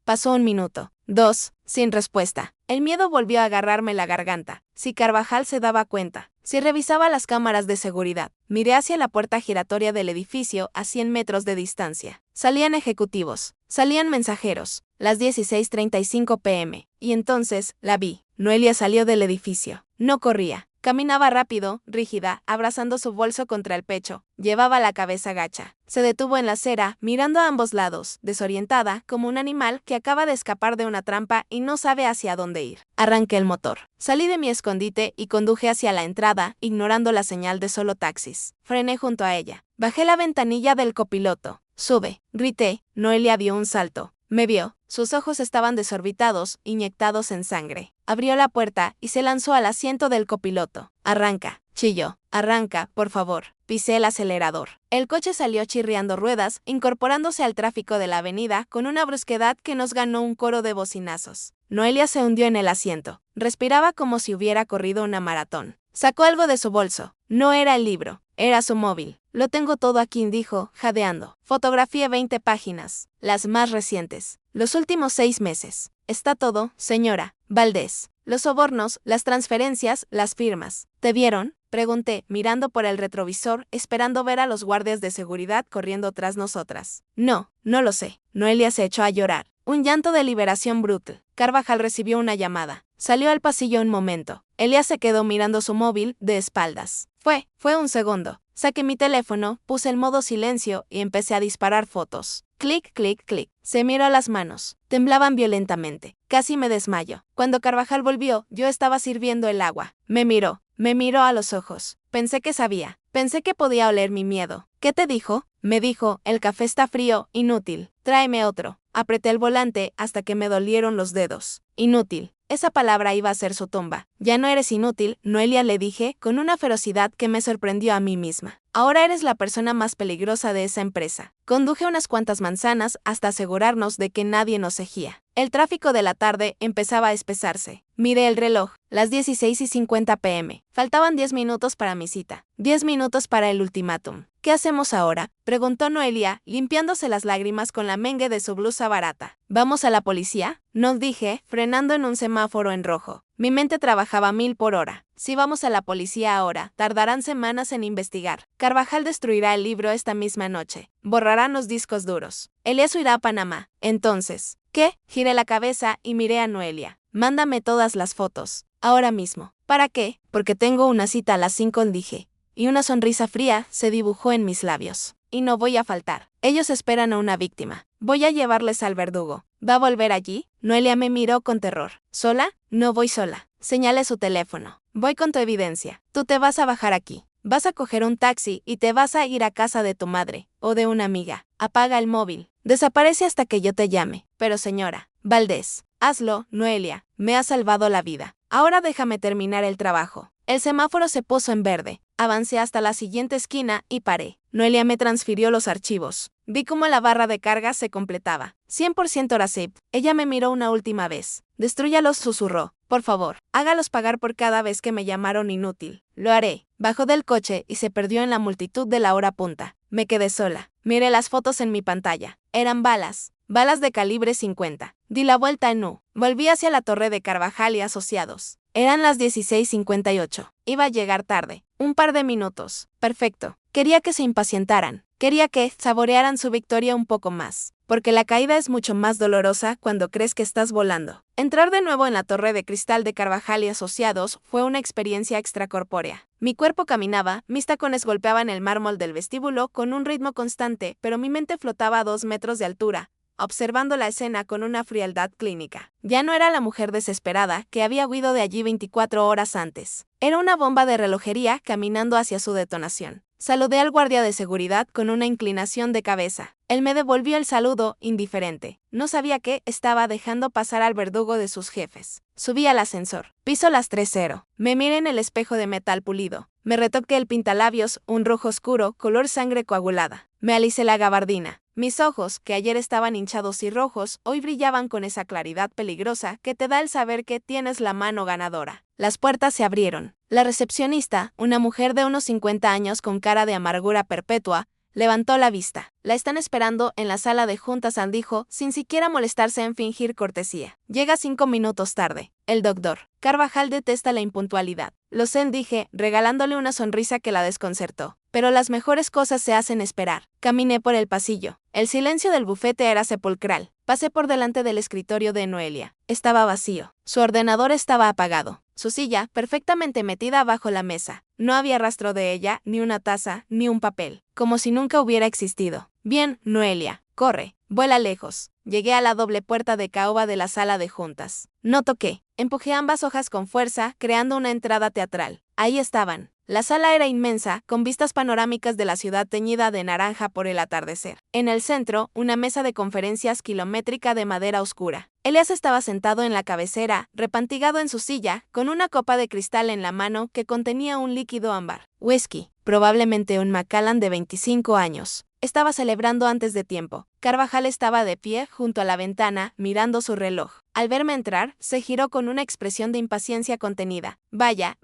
Pasó 1 minuto. 2, sin respuesta. El miedo volvió a agarrarme la garganta. Si Carvajal se daba cuenta. Si revisaba las cámaras de seguridad. Miré hacia la puerta giratoria del edificio a 100 metros de distancia. Salían ejecutivos. Salían mensajeros. Las 16:35 p.m. Y entonces, la vi. Noelia salió del edificio. No corría. Caminaba rápido, rígida, abrazando su bolso contra el pecho. Llevaba la cabeza gacha. Se detuvo en la acera, mirando a ambos lados, desorientada, como un animal que acaba de escapar de una trampa y no sabe hacia dónde ir. Arranqué el motor. Salí de mi escondite y conduje hacia la entrada, ignorando la señal de solo taxis. Frené junto a ella. Bajé la ventanilla del copiloto. Sube, grité. Noelia dio un salto. Me vio. Sus ojos estaban desorbitados, inyectados en sangre. Abrió la puerta y se lanzó al asiento del copiloto. Arranca, chilló. Arranca, por favor. Pisé el acelerador. El coche salió chirriando ruedas, incorporándose al tráfico de la avenida con una brusquedad que nos ganó un coro de bocinazos. Noelia se hundió en el asiento. Respiraba como si hubiera corrido una maratón. Sacó algo de su bolso. No era el libro, era su móvil. Lo tengo todo aquí, dijo, jadeando. Fotografié 20 páginas, las más recientes, los últimos 6 meses. Está todo, señora Valdés. Los sobornos, las transferencias, las firmas. ¿Te vieron? Pregunté, mirando por el retrovisor, esperando ver a los guardias de seguridad corriendo tras nosotras. No, no lo sé. Noelia se echó a llorar. Un llanto de liberación brutal. Carvajal recibió una llamada. Salió al pasillo un momento. Elías se quedó mirando su móvil, de espaldas. Fue un segundo. Saqué mi teléfono, puse el modo silencio y empecé a disparar fotos. Clic, clic, clic. Se miró las manos. Temblaban violentamente. Casi me desmayo. Cuando Carvajal volvió, yo estaba sirviendo el agua. Me miró a los ojos. Pensé que sabía. Pensé que podía oler mi miedo. ¿Qué te dijo? Me dijo, el café está frío, inútil. Tráeme otro. Apreté el volante hasta que me dolieron los dedos. Inútil. Esa palabra iba a ser su tumba. Ya no eres inútil, Noelia, le dije, con una ferocidad que me sorprendió a mí misma. Ahora eres la persona más peligrosa de esa empresa. Conduje unas cuantas manzanas hasta asegurarnos de que nadie nos seguía. El tráfico de la tarde empezaba a espesarse. Miré el reloj, las 16:50 p.m. Faltaban 10 minutos para mi cita. 10 minutos para el ultimátum. ¿Qué hacemos ahora?, preguntó Noelia, limpiándose las lágrimas con la mengue de su blusa barata. ¿Vamos a la policía?, nos dije, frenando en un semáforo en rojo. Mi mente trabajaba a 1000 por hora. Si vamos a la policía ahora, tardarán semanas en investigar. Carvajal destruirá el libro esta misma noche. Borrarán los discos duros. Elías irá a Panamá. Entonces, ¿qué? Giré la cabeza y miré a Noelia. Mándame todas las fotos. Ahora mismo. ¿Para qué? Porque tengo una cita a las 5, dije. Y una sonrisa fría se dibujó en mis labios. Y no voy a faltar. Ellos esperan a una víctima. Voy a llevarles al verdugo. ¿Va a volver allí? Noelia me miró con terror. ¿Sola? No voy sola. Señalé su teléfono. Voy con tu evidencia. Tú te vas a bajar aquí. Vas a coger un taxi y te vas a ir a casa de tu madre, o de una amiga. Apaga el móvil. Desaparece hasta que yo te llame. Pero señora Valdés, hazlo, Noelia. Me ha salvado la vida. Ahora déjame terminar el trabajo. El semáforo se puso en verde. Avancé hasta la siguiente esquina y paré. Noelia me transfirió los archivos. Vi cómo la barra de carga se completaba. 100% RACIP. Ella me miró una última vez. Destrúyalos, susurró. Por favor, hágalos pagar por cada vez que me llamaron inútil. Lo haré. Bajó del coche y se perdió en la multitud de la hora punta. Me quedé sola. Miré las fotos en mi pantalla. Eran balas. Balas de calibre 50. Di la vuelta en U. Volví hacia la torre de Carvajal y Asociados. Eran las 16:58. Iba a llegar tarde. Un par de minutos. Perfecto. Quería que se impacientaran. Quería que saborearan su victoria un poco más. Porque la caída es mucho más dolorosa cuando crees que estás volando. Entrar de nuevo en la torre de cristal de Carvajal y Asociados fue una experiencia extracorpórea. Mi cuerpo caminaba, mis tacones golpeaban el mármol del vestíbulo con un ritmo constante, pero mi mente flotaba a 2 metros de altura, observando la escena con una frialdad clínica. Ya no era la mujer desesperada que había huido de allí 24 horas antes. Era una bomba de relojería caminando hacia su detonación. Saludé al guardia de seguridad con una inclinación de cabeza. Él me devolvió el saludo, indiferente. No sabía que estaba dejando pasar al verdugo de sus jefes. Subí al ascensor. Piso las 3:0. Me miré en el espejo de metal pulido. Me retoqué el pintalabios, un rojo oscuro, color sangre coagulada. Me alicé la gabardina. Mis ojos, que ayer estaban hinchados y rojos, hoy brillaban con esa claridad peligrosa que te da el saber que tienes la mano ganadora. Las puertas se abrieron. La recepcionista, una mujer de unos 50 años con cara de amargura perpetua, levantó la vista. La están esperando en la sala de juntas, dijo, sin siquiera molestarse en fingir cortesía. Llega 5 minutos tarde. El doctor Carvajal detesta la impuntualidad. Lo sé, dije, regalándole una sonrisa que la desconcertó. Pero las mejores cosas se hacen esperar. Caminé por el pasillo. El silencio del bufete era sepulcral. Pasé por delante del escritorio de Noelia. Estaba vacío. Su ordenador estaba apagado. Su silla, perfectamente metida bajo la mesa. No había rastro de ella, ni una taza, ni un papel. Como si nunca hubiera existido. Bien, Noelia, corre, vuela lejos. Llegué a la doble puerta de caoba de la sala de juntas. No toqué. Empujé ambas hojas con fuerza, creando una entrada teatral. Ahí estaban. La sala era inmensa, con vistas panorámicas de la ciudad teñida de naranja por el atardecer. En el centro, una mesa de conferencias kilométrica de madera oscura. Elías estaba sentado en la cabecera, repantigado en su silla, con una copa de cristal en la mano que contenía un líquido ámbar. Whisky, probablemente un Macallan de 25 años. Estaba celebrando antes de tiempo. Carvajal estaba de pie junto a la ventana, mirando su reloj. Al verme entrar, se giró con una expresión de impaciencia contenida. Vaya,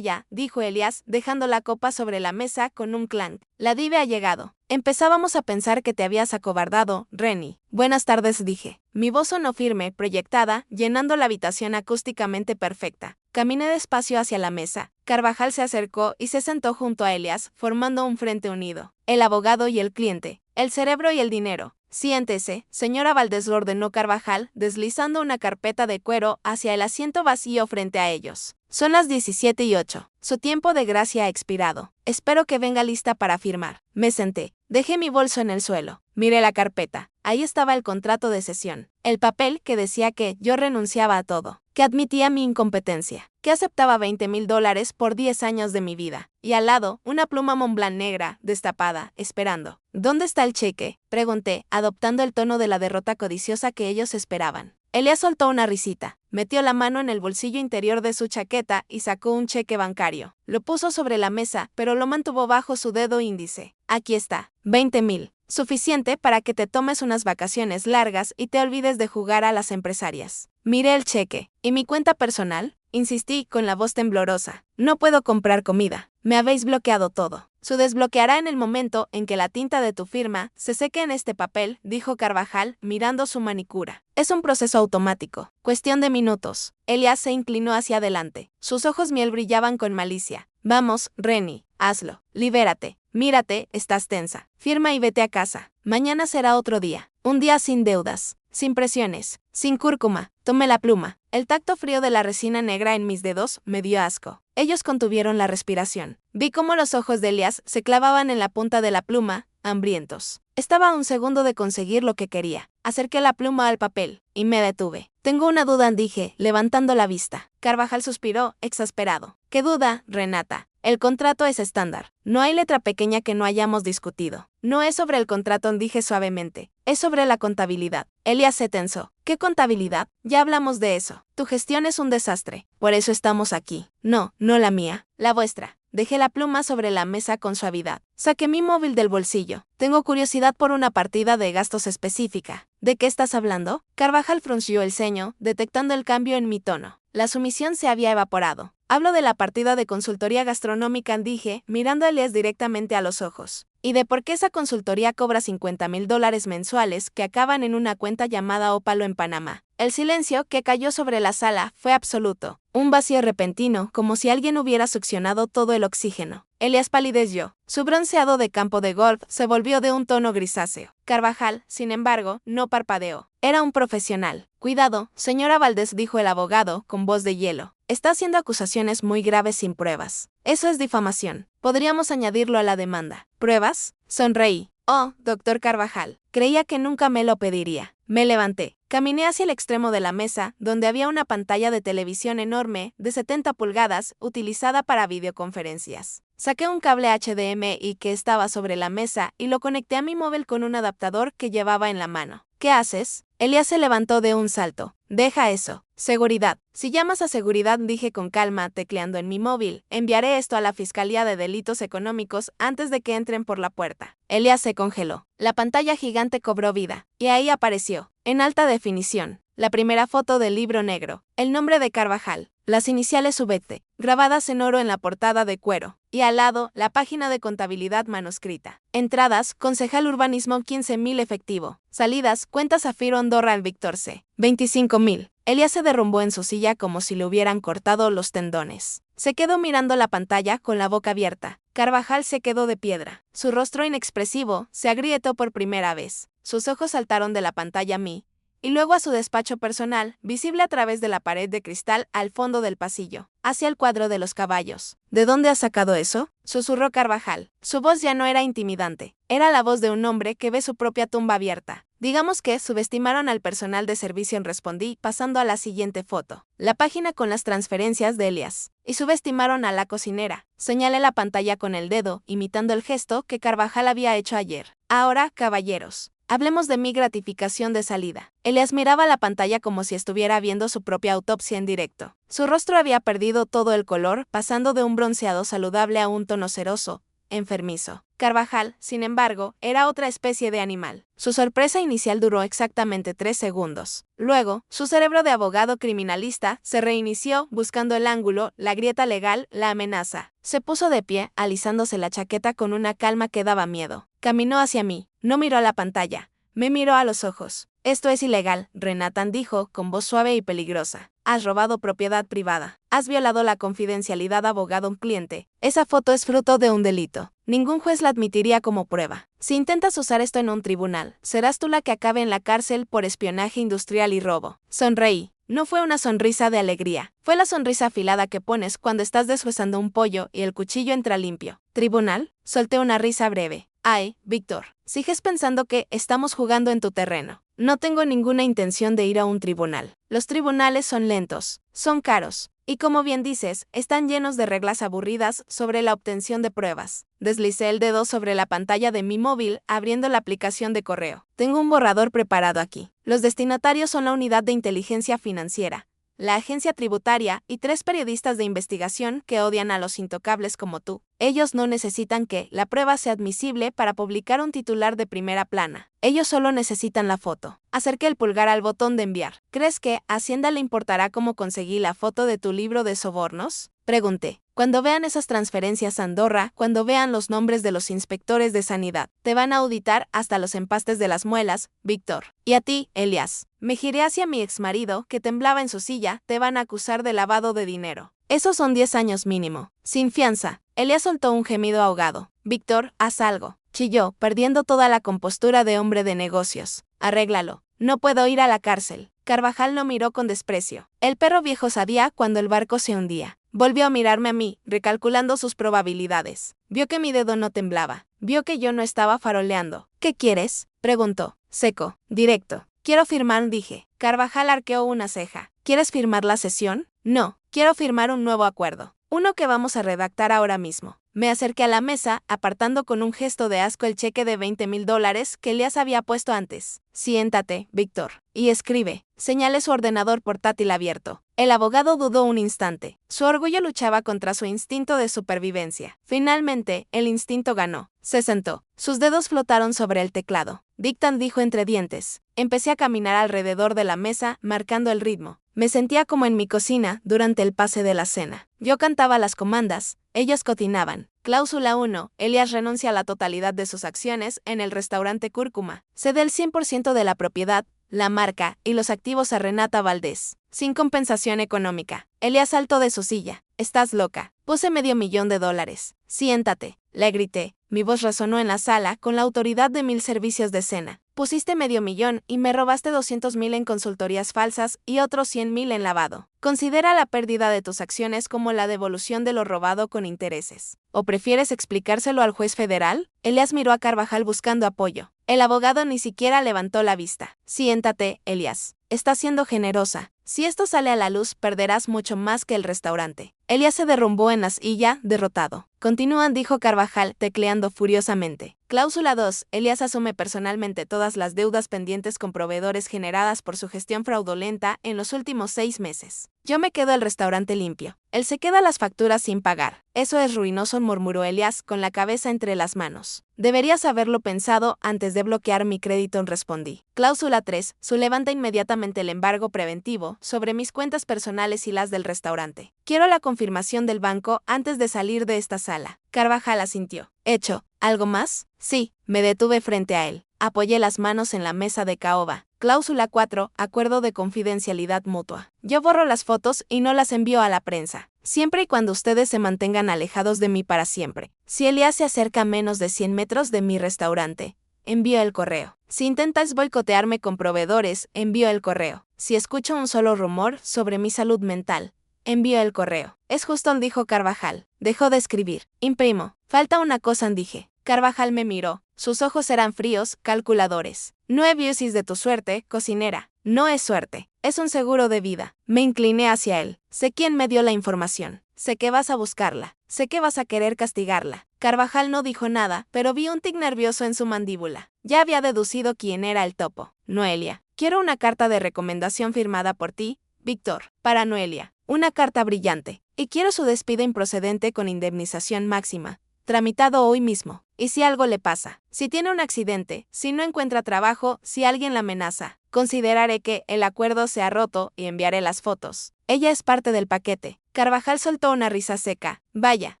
dijo Elías, dejando la copa sobre la mesa con un clank. La diva ha llegado. Empezábamos a pensar que te habías acobardado, Renny. Buenas tardes, dije. Mi voz sonó firme, proyectada, llenando la habitación acústicamente perfecta. Caminé despacio hacia la mesa. Carvajal se acercó y se sentó junto a Elías, formando un frente unido. El abogado y el cliente, el cerebro y el dinero. Siéntese, señora Valdés, lo ordenó Carvajal, deslizando una carpeta de cuero hacia el asiento vacío frente a ellos. Son las 17:08. Su tiempo de gracia ha expirado. Espero que venga lista para firmar. Me senté. Dejé mi bolso en el suelo. Miré la carpeta. Ahí estaba el contrato de cesión. El papel que decía que yo renunciaba a todo, que admitía mi incompetencia, que aceptaba $20,000 por 10 años de mi vida. Y al lado, una pluma Montblanc negra, destapada, esperando. ¿Dónde está el cheque?, pregunté, adoptando el tono de la derrota codiciosa que ellos esperaban. Elías soltó una risita, metió la mano en el bolsillo interior de su chaqueta y sacó un cheque bancario. Lo puso sobre la mesa, pero lo mantuvo bajo su dedo índice. Aquí está, 20,000. Suficiente para que te tomes unas vacaciones largas y te olvides de jugar a las empresarias. Miré el cheque. ¿Y mi cuenta personal?, insistí con la voz temblorosa. No puedo comprar comida. Me habéis bloqueado todo. Se desbloqueará en el momento en que la tinta de tu firma se seque en este papel, dijo Carvajal, mirando su manicura. Es un proceso automático. Cuestión de minutos. Elías se inclinó hacia adelante. Sus ojos miel brillaban con malicia. Vamos, Renny, hazlo. Libérate. Mírate, estás tensa. Firma y vete a casa. Mañana será otro día. Un día sin deudas, sin presiones, sin cúrcuma. Tomé la pluma. El tacto frío de la resina negra en mis dedos me dio asco. Ellos contuvieron la respiración. Vi cómo los ojos de Elías se clavaban en la punta de la pluma, hambrientos. Estaba a un segundo de conseguir lo que quería. Acerqué la pluma al papel, y me detuve. Tengo una duda, dije, levantando la vista. Carvajal suspiró, exasperado. ¿Qué duda, Renata? El contrato es estándar. No hay letra pequeña que no hayamos discutido. No es sobre el contrato, dije suavemente. Es sobre la contabilidad. Elías se tensó. ¿Qué contabilidad? Ya hablamos de eso. Tu gestión es un desastre. Por eso estamos aquí. No, no la mía. La vuestra. Dejé la pluma sobre la mesa con suavidad. Saqué mi móvil del bolsillo. Tengo curiosidad por una partida de gastos específica. ¿De qué estás hablando? Carvajal frunció el ceño, detectando el cambio en mi tono. La sumisión se había evaporado. Hablo de la partida de consultoría gastronómica, dije, mirando a Elías directamente a los ojos. ¿Y de por qué esa consultoría cobra $50,000 mensuales que acaban en una cuenta llamada Ópalo en Panamá? El silencio que cayó sobre la sala fue absoluto. Un vacío repentino, como si alguien hubiera succionado todo el oxígeno. Elías palideció. Su bronceado de campo de golf se volvió de un tono grisáceo. Carvajal, sin embargo, no parpadeó. Era un profesional. Cuidado, señora Valdés, dijo el abogado, con voz de hielo. Está haciendo acusaciones muy graves sin pruebas. Eso es difamación. Podríamos añadirlo a la demanda. ¿Pruebas? Sonreí. Oh, doctor Carvajal. Creía que nunca me lo pediría. Me levanté. Caminé hacia el extremo de la mesa, donde había una pantalla de televisión enorme, de 70 pulgadas, utilizada para videoconferencias. Saqué un cable HDMI que estaba sobre la mesa y lo conecté a mi móvil con un adaptador que llevaba en la mano. ¿Qué haces? Elías se levantó de un salto. Deja eso. Seguridad. Si llamas a seguridad, dije con calma, tecleando en mi móvil, enviaré esto a la Fiscalía de Delitos Económicos antes de que entren por la puerta. Elías se congeló. La pantalla gigante cobró vida, y ahí apareció, en alta definición, la primera foto del libro negro, el nombre de Carvajal, las iniciales VT, grabadas en oro en la portada de cuero, y al lado, la página de contabilidad manuscrita. Entradas, concejal urbanismo 15,000 efectivo. Salidas, cuenta Zafiro Andorra al Víctor C. 25,000. Elías se derrumbó en su silla como si le hubieran cortado los tendones. Se quedó mirando la pantalla con la boca abierta. Carvajal se quedó de piedra. Su rostro inexpresivo se agrietó por primera vez. Sus ojos saltaron de la pantalla a mí, y luego a su despacho personal, visible a través de la pared de cristal al fondo del pasillo, hacia el cuadro de los caballos. ¿De dónde has sacado eso?, susurró Carvajal. Su voz ya no era intimidante. Era la voz de un hombre que ve su propia tumba abierta. Digamos que subestimaron al personal de servicio, respondí, pasando a la siguiente foto. La página con las transferencias de Elías. Y subestimaron a la cocinera. Señalé la pantalla con el dedo, imitando el gesto que Carvajal había hecho ayer. Ahora, caballeros, hablemos de mi gratificación de salida. Elías miraba la pantalla como si estuviera viendo su propia autopsia en directo. Su rostro había perdido todo el color, pasando de un bronceado saludable a un tono ceroso, enfermizo. Carvajal, sin embargo, era otra especie de animal. Su sorpresa inicial duró exactamente 3 segundos. Luego, su cerebro de abogado criminalista se reinició buscando el ángulo, la grieta legal, la amenaza. Se puso de pie, alisándose la chaqueta con una calma que daba miedo. Caminó hacia mí. No miró a la pantalla. Me miró a los ojos. Esto es ilegal, Renata dijo, con voz suave y peligrosa. Has robado propiedad privada. Has violado la confidencialidad abogado-cliente. Esa foto es fruto de un delito. Ningún juez la admitiría como prueba. Si intentas usar esto en un tribunal, serás tú la que acabe en la cárcel por espionaje industrial y robo. Sonreí. No fue una sonrisa de alegría, fue la sonrisa afilada que pones cuando estás deshuesando un pollo y el cuchillo entra limpio. ¿Tribunal? Solté una risa breve. Ay, Víctor, sigues pensando que estamos jugando en tu terreno. No tengo ninguna intención de ir a un tribunal. Los tribunales son lentos, son caros, y como bien dices, están llenos de reglas aburridas sobre la obtención de pruebas. Deslicé el dedo sobre la pantalla de mi móvil, abriendo la aplicación de correo. Tengo un borrador preparado aquí. Los destinatarios son la unidad de inteligencia financiera, la agencia tributaria y 3 periodistas de investigación que odian a los intocables como tú. Ellos no necesitan que la prueba sea admisible para publicar un titular de primera plana. Ellos solo necesitan la foto. Acerqué el pulgar al botón de enviar. ¿Crees que a Hacienda le importará cómo conseguí la foto de tu libro de sobornos? Pregunté. Cuando vean esas transferencias a Andorra, cuando vean los nombres de los inspectores de sanidad, te van a auditar hasta los empastes de las muelas, Víctor. Y a ti, Elias. Me giré hacia mi exmarido, que temblaba en su silla, te van a acusar de lavado de dinero. Esos son 10 años mínimo. Sin fianza. Elias soltó un gemido ahogado. Víctor, haz algo. Chilló, perdiendo toda la compostura de hombre de negocios. Arréglalo. No puedo ir a la cárcel. Carvajal lo miró con desprecio. El perro viejo sabía cuando el barco se hundía. Volvió a mirarme a mí, recalculando sus probabilidades. Vio que mi dedo no temblaba. Vio que yo no estaba faroleando. ¿Qué quieres? Preguntó. Seco, directo. Quiero firmar, dije. Carvajal arqueó una ceja. ¿Quieres firmar la sesión? No, quiero firmar un nuevo acuerdo. Uno que vamos a redactar ahora mismo. Me acerqué a la mesa, apartando con un gesto de asco el cheque de $20,000 que Elias había puesto antes. Siéntate, Víctor, y escribe. Señalé su ordenador portátil abierto. El abogado dudó un instante. Su orgullo luchaba contra su instinto de supervivencia. Finalmente, el instinto ganó. Se sentó. Sus dedos flotaron sobre el teclado. Dictan, dijo entre dientes. Empecé a caminar alrededor de la mesa, marcando el ritmo. Me sentía como en mi cocina durante el pase de la cena. Yo cantaba las comandas, ellos cocinaban. Cláusula 1. Elias renuncia a la totalidad de sus acciones en el restaurante Cúrcuma. Cede el 100% de la propiedad, la marca y los activos a Renata Valdés, sin compensación económica. Elias saltó de su silla. Estás loca. Puse $500,000. Siéntate. Le grité. Mi voz resonó en la sala con la autoridad de 1000 servicios de cena. Pusiste $500,000 y me robaste 200,000 en consultorías falsas y otros 100,000 en lavado. Considera la pérdida de tus acciones como la devolución de lo robado con intereses. ¿O prefieres explicárselo al juez federal? Elias miró a Carvajal buscando apoyo. El abogado ni siquiera levantó la vista. Siéntate, Elias. Estás siendo generosa. Si esto sale a la luz, perderás mucho más que el restaurante. Elias se derrumbó en la silla, derrotado. Continúan, dijo Carvajal, tecleando furiosamente. Cláusula 2. Elias asume personalmente todas las deudas pendientes con proveedores generadas por su gestión fraudulenta en los últimos 6 meses. Yo me quedo el restaurante limpio. Él se queda las facturas sin pagar. Eso es ruinoso, murmuró Elias con la cabeza entre las manos. Deberías haberlo pensado antes de bloquear mi crédito, respondí. Cláusula 3. Su levanta inmediatamente el embargo preventivo sobre mis cuentas personales y las del restaurante. Quiero la confirmación del banco antes de salir de esta sala. Carvajal asintió. Hecho. ¿Algo más? Sí. Me detuve frente a él. Apoyé las manos en la mesa de caoba. Cláusula 4. Acuerdo de confidencialidad mutua. Yo borro las fotos y no las envío a la prensa, siempre y cuando ustedes se mantengan alejados de mí para siempre. Si Elias se acerca a menos de 100 metros de mi restaurante, envío el correo. Si intentas boicotearme con proveedores, envío el correo. Si escucho un solo rumor sobre mi salud mental, envío el correo. Es justo, dijo Carvajal. Dejó de escribir. Imprimo. Falta una cosa, dije. Carvajal me miró. Sus ojos eran fríos, calculadores. No abuses de tu suerte, cocinera. No es suerte. Es un seguro de vida. Me incliné hacia él. Sé quién me dio la información. Sé que vas a buscarla. Sé que vas a querer castigarla. Carvajal no dijo nada, pero vi un tic nervioso en su mandíbula. Ya había deducido quién era el topo. Noelia. Quiero una carta de recomendación firmada por ti, Víctor, para Noelia. Una carta brillante. Y quiero su despido improcedente con indemnización máxima. Tramitado hoy mismo. ¿Y si algo le pasa? Si tiene un accidente, si no encuentra trabajo, si alguien la amenaza, consideraré que el acuerdo se ha roto y enviaré las fotos. Ella es parte del paquete. Carvajal soltó una risa seca. Vaya,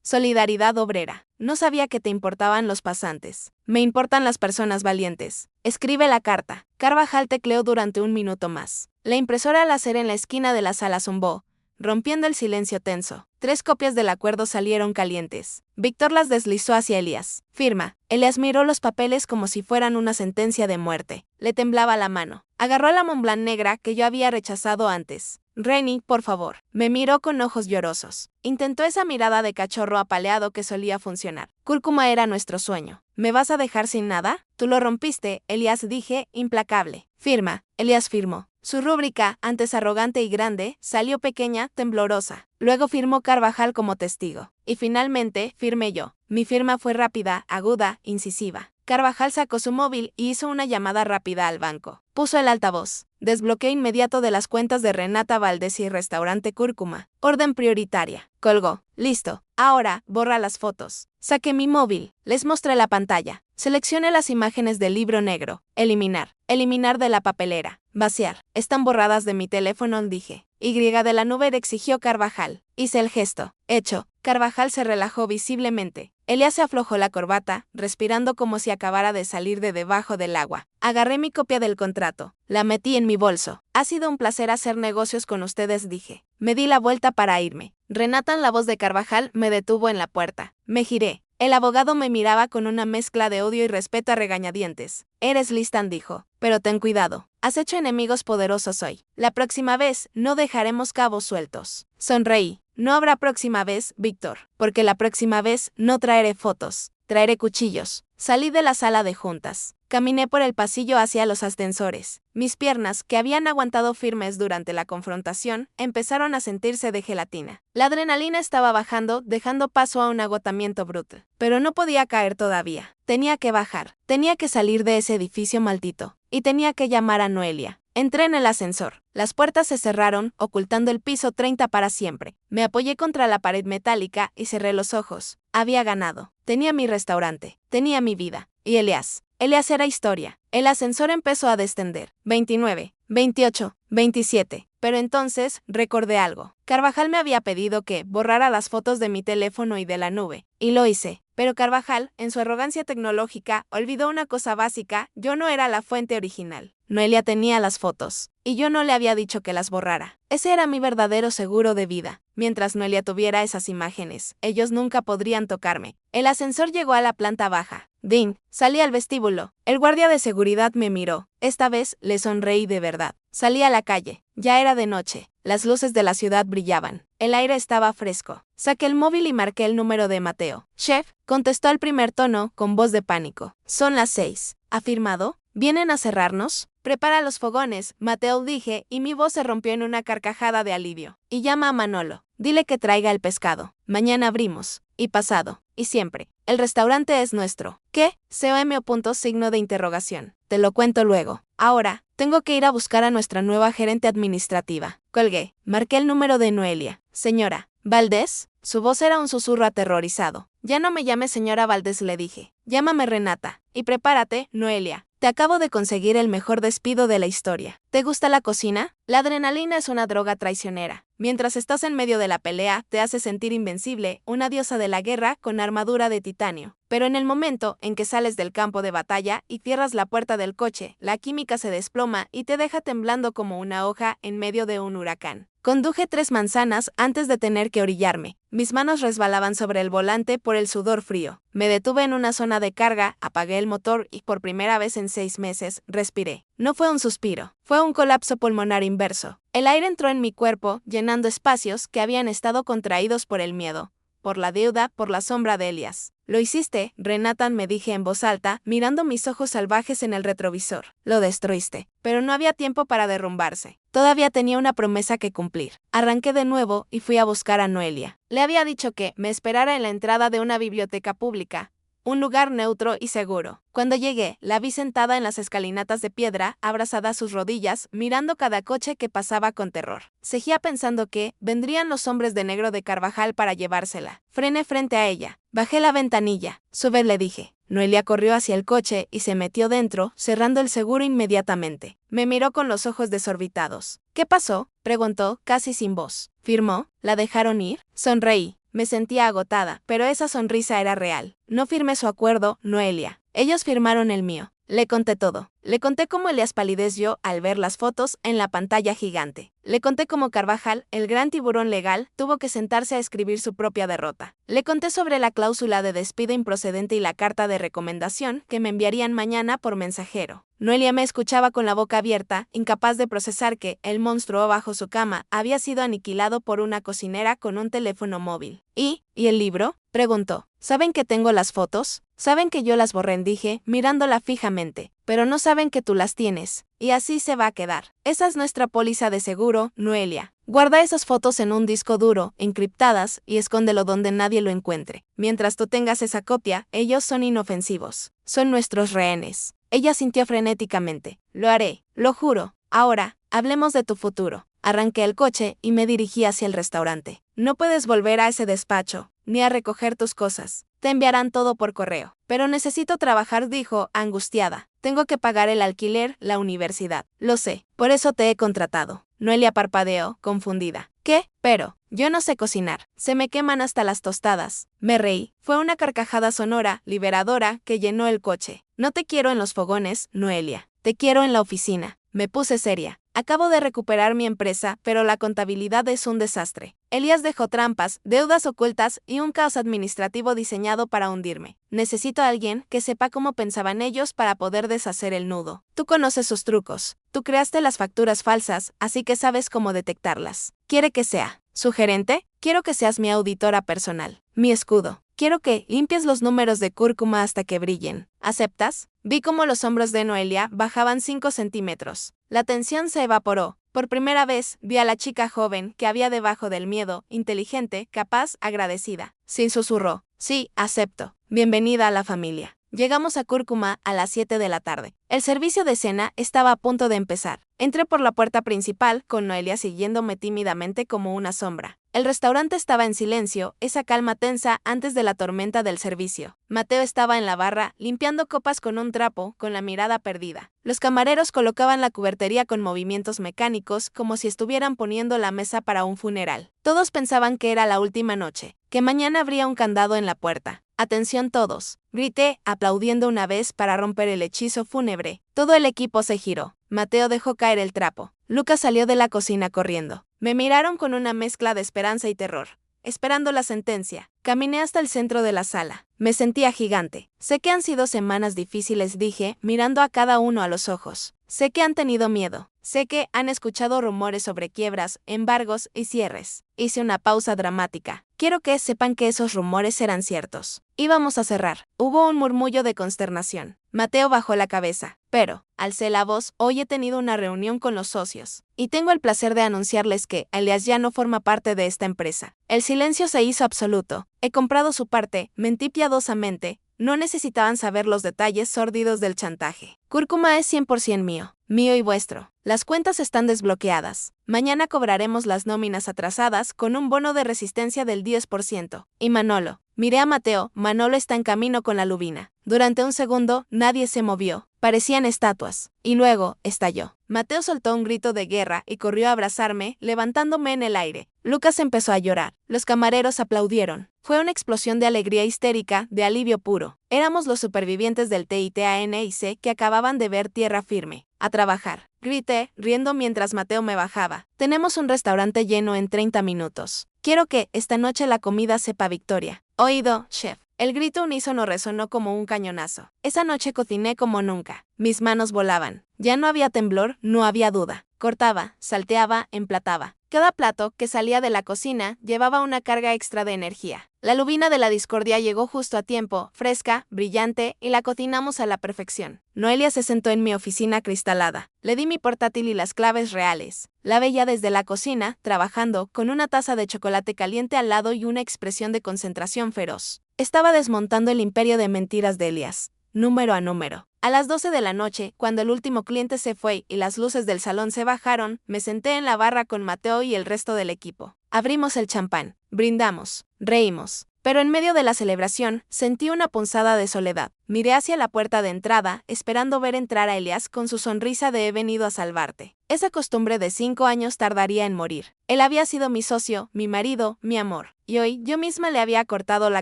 solidaridad obrera. No sabía que te importaban los pasantes. Me importan las personas valientes. Escribe la carta. Carvajal tecleó durante un minuto más. La impresora láser en la esquina de la sala zumbó. rompiendo el silencio tenso. 3 copias del acuerdo salieron calientes. Víctor las deslizó hacia Elías. Firma. Elías miró los papeles como si fueran una sentencia de muerte. Le temblaba la mano. Agarró la Montblanc negra que yo había rechazado antes. Renny, por favor. Me miró con ojos llorosos. Intentó esa mirada de cachorro apaleado que solía funcionar. Cúrcuma era nuestro sueño. ¿Me vas a dejar sin nada? Tú lo rompiste, Elías, dije, implacable. Firma. Elías firmó. Su rúbrica, antes arrogante y grande, salió pequeña, temblorosa. Luego firmó Carvajal como testigo. Y finalmente, firmé yo. Mi firma fue rápida, aguda, incisiva. Carvajal sacó su móvil y hizo una llamada rápida al banco. Puso el altavoz. Desbloqueo inmediato de las cuentas de Renata Valdés y Restaurante Cúrcuma. Orden prioritaria. Colgó. Listo. Ahora, borra las fotos. Saqué mi móvil. Les mostré la pantalla. Seleccioné las imágenes del libro negro. Eliminar. Eliminar de la papelera. Vaciar. Están borradas de mi teléfono, dije. Y de la nube, exigió Carvajal. Hice el gesto. Hecho. Carvajal se relajó visiblemente. Elías se aflojó la corbata, respirando como si acabara de salir de debajo del agua. Agarré mi copia del contrato. La metí en mi bolso. Ha sido un placer hacer negocios con ustedes, dije. Me di la vuelta para irme. Renata, la voz de Carvajal, me detuvo en la puerta. Me giré. El abogado me miraba con una mezcla de odio y respeto a regañadientes. Eres Listan, dijo. Pero ten cuidado. Has hecho enemigos poderosos hoy. La próxima vez no dejaremos cabos sueltos. Sonreí. No habrá próxima vez, Víctor, porque la próxima vez no traeré fotos. Traeré cuchillos. Salí de la sala de juntas. Caminé por el pasillo hacia los ascensores. Mis piernas, que habían aguantado firmes durante la confrontación, empezaron a sentirse de gelatina. La adrenalina estaba bajando, dejando paso a un agotamiento bruto. Pero no podía caer todavía. Tenía que bajar. Tenía que salir de ese edificio maldito. Y tenía que llamar a Noelia. Entré en el ascensor. Las puertas se cerraron, ocultando el piso 30 para siempre. Me apoyé contra la pared metálica y cerré los ojos. Había ganado. Tenía mi restaurante. Tenía mi vida. Y Elías. Elías era historia. El ascensor empezó a descender. 29, 28, 27. Pero entonces, recordé algo. Carvajal me había pedido que borrara las fotos de mi teléfono y de la nube. Y lo hice. Pero Carvajal, en su arrogancia tecnológica, olvidó una cosa básica: yo no era la fuente original. Noelia tenía las fotos. Y yo no le había dicho que las borrara. Ese era mi verdadero seguro de vida. Mientras Noelia tuviera esas imágenes, ellos nunca podrían tocarme. El ascensor llegó a la planta baja. Ding, salí al vestíbulo. El guardia de seguridad me miró. Esta vez le sonreí de verdad. Salí a la calle. Ya era de noche. Las luces de la ciudad brillaban. El aire estaba fresco. Saqué el móvil y marqué el número de Mateo. Chef, contestó al primer tono, con voz de pánico. Son las 6. ¿Ha firmado? ¿Vienen a cerrarnos? Prepara los fogones, Mateo, dije, y mi voz se rompió en una carcajada de alivio. Y llama a Manolo. Dile que traiga el pescado. Mañana abrimos. Y pasado. Y siempre. El restaurante es nuestro. ¿Qué? Signo de interrogación. Te lo cuento luego. Ahora, tengo que ir a buscar a nuestra nueva gerente administrativa. Colgué. Marqué el número de Noelia. Señora ¿Valdés? Su voz era un susurro aterrorizado. Ya no me llames señora Valdés, le dije. Llámame Renata. Y prepárate, Noelia. Te acabo de conseguir el mejor despido de la historia. ¿Te gusta la cocina? La adrenalina es una droga traicionera. Mientras estás en medio de la pelea, te hace sentir invencible, una diosa de la guerra con armadura de titanio. Pero en el momento en que sales del campo de batalla y cierras la puerta del coche, la química se desploma y te deja temblando como una hoja en medio de un huracán. Conduje 3 manzanas antes de tener que orillarme. Mis manos resbalaban sobre el volante por el sudor frío. Me detuve en una zona de carga, apagué el motor y por primera vez en 6 meses, respiré. No fue un suspiro, fue un colapso pulmonar inverso. El aire entró en mi cuerpo, llenando espacios que habían estado contraídos por el miedo, por la deuda, por la sombra de Elías. Lo hiciste, Renata, me dije en voz alta, mirando mis ojos salvajes en el retrovisor. Lo destruiste. Pero no había tiempo para derrumbarse. Todavía tenía una promesa que cumplir. Arranqué de nuevo y fui a buscar a Noelia. Le había dicho que me esperara en la entrada de una biblioteca pública. Un lugar neutro y seguro. Cuando llegué, la vi sentada en las escalinatas de piedra, abrazada a sus rodillas, mirando cada coche que pasaba con terror. Seguía pensando que vendrían los hombres de negro de Carvajal para llevársela. Frené frente a ella. Bajé la ventanilla. Sube, le dije. Noelia corrió hacia el coche y se metió dentro, cerrando el seguro inmediatamente. Me miró con los ojos desorbitados. ¿Qué pasó?, preguntó, casi sin voz. ¿Firmó? ¿La dejaron ir? Sonreí. Me sentía agotada, pero esa sonrisa era real. No firmé su acuerdo, Noelia. Ellos firmaron el mío. Le conté todo. Le conté cómo Elías palideció al ver las fotos en la pantalla gigante. Le conté cómo Carvajal, el gran tiburón legal, tuvo que sentarse a escribir su propia derrota. Le conté sobre la cláusula de despido improcedente y la carta de recomendación que me enviarían mañana por mensajero. Noelia me escuchaba con la boca abierta, incapaz de procesar que el monstruo bajo su cama había sido aniquilado por una cocinera con un teléfono móvil. ¿Y el libro?, preguntó. ¿Saben que tengo las fotos? Saben que yo las borré, dije, mirándola fijamente. Pero no saben que tú las tienes. Y así se va a quedar. Esa es nuestra póliza de seguro, Noelia. Guarda esas fotos en un disco duro, encriptadas, y escóndelo donde nadie lo encuentre. Mientras tú tengas esa copia, ellos son inofensivos. Son nuestros rehenes. Ella sintió frenéticamente. Lo haré, lo juro. Ahora, hablemos de tu futuro. Arranqué el coche y me dirigí hacia el restaurante. No puedes volver a ese despacho, ni a recoger tus cosas. Te enviarán todo por correo. Pero necesito trabajar, dijo, angustiada. Tengo que pagar el alquiler, la universidad. Lo sé, por eso te he contratado. Noelia parpadeó, confundida. ¿Qué? Pero, yo no sé cocinar. Se me queman hasta las tostadas. Me reí. Fue una carcajada sonora, liberadora, que llenó el coche. No te quiero en los fogones, Noelia. Te quiero en la oficina. Me puse seria. Acabo de recuperar mi empresa, pero la contabilidad es un desastre. Elías dejó trampas, deudas ocultas y un caos administrativo diseñado para hundirme. Necesito a alguien que sepa cómo pensaban ellos para poder deshacer el nudo. Tú conoces sus trucos. Tú creaste las facturas falsas, así que sabes cómo detectarlas. ¿Quiere que sea su gerente? Quiero que seas mi auditora personal. Mi escudo. Quiero que limpies los números de Cúrcuma hasta que brillen. ¿Aceptas? Vi cómo los hombros de Noelia bajaban 5 centímetros. La tensión se evaporó. Por primera vez, vi a la chica joven que había debajo del miedo, inteligente, capaz, agradecida. Sí, susurró. Sí, acepto. Bienvenida a la familia. Llegamos a Cúrcuma a las 7 de la tarde. El servicio de cena estaba a punto de empezar. Entré por la puerta principal, con Noelia siguiéndome tímidamente como una sombra. El restaurante estaba en silencio, esa calma tensa antes de la tormenta del servicio. Mateo estaba en la barra, limpiando copas con un trapo, con la mirada perdida. Los camareros colocaban la cubertería con movimientos mecánicos, como si estuvieran poniendo la mesa para un funeral. Todos pensaban que era la última noche, que mañana habría un candado en la puerta. ¡Atención todos! Grité, aplaudiendo una vez para romper el hechizo fúnebre. Todo el equipo se giró. Mateo dejó caer el trapo. Lucas salió de la cocina corriendo. Me miraron con una mezcla de esperanza y terror, esperando la sentencia. Caminé hasta el centro de la sala. Me sentía gigante. Sé que han sido semanas difíciles, dije, mirando a cada uno a los ojos. Sé que han tenido miedo. Sé que han escuchado rumores sobre quiebras, embargos y cierres. Hice una pausa dramática. Quiero que sepan que esos rumores eran ciertos. Íbamos a cerrar. Hubo un murmullo de consternación. Mateo bajó la cabeza. Pero, alcé la voz, hoy he tenido una reunión con los socios. Y tengo el placer de anunciarles que Elías ya no forma parte de esta empresa. El silencio se hizo absoluto. He comprado su parte, mentí piadosamente. No necesitaban saber los detalles sórdidos del chantaje. Cúrcuma es 100% mío. Mío y vuestro. Las cuentas están desbloqueadas. Mañana cobraremos las nóminas atrasadas con un bono de resistencia del 10%. Y Manolo. Miré a Mateo, Manolo está en camino con la lubina. Durante un segundo, nadie se movió. Parecían estatuas. Y luego, estalló. Mateo soltó un grito de guerra y corrió a abrazarme, levantándome en el aire. Lucas empezó a llorar. Los camareros aplaudieron. Fue una explosión de alegría histérica, de alivio puro. Éramos los supervivientes del TITANIC que acababan de ver tierra firme. A trabajar. Grité, riendo mientras Mateo me bajaba. Tenemos un restaurante lleno en 30 minutos. Quiero que, esta noche la comida sepa victoria. Oído, chef. El grito unísono resonó como un cañonazo. Esa noche cociné como nunca. Mis manos volaban. Ya no había temblor, no había duda. Cortaba, salteaba, emplataba. Cada plato que salía de la cocina llevaba una carga extra de energía. La lubina de la discordia llegó justo a tiempo, fresca, brillante, y la cocinamos a la perfección. Noelia se sentó en mi oficina cristalada. Le di mi portátil y las claves reales. La veía desde la cocina, trabajando, con una taza de chocolate caliente al lado y una expresión de concentración feroz. Estaba desmontando el imperio de mentiras de Elías, número a número. A las 12 de la noche, cuando el último cliente se fue y las luces del salón se bajaron, me senté en la barra con Mateo y el resto del equipo. Abrimos el champán, brindamos, reímos. Pero en medio de la celebración, sentí una punzada de soledad. Miré hacia la puerta de entrada, esperando ver entrar a Elias con su sonrisa de "he venido a salvarte". Esa costumbre de 5 años tardaría en morir. Él había sido mi socio, mi marido, mi amor. Y hoy, yo misma le había cortado la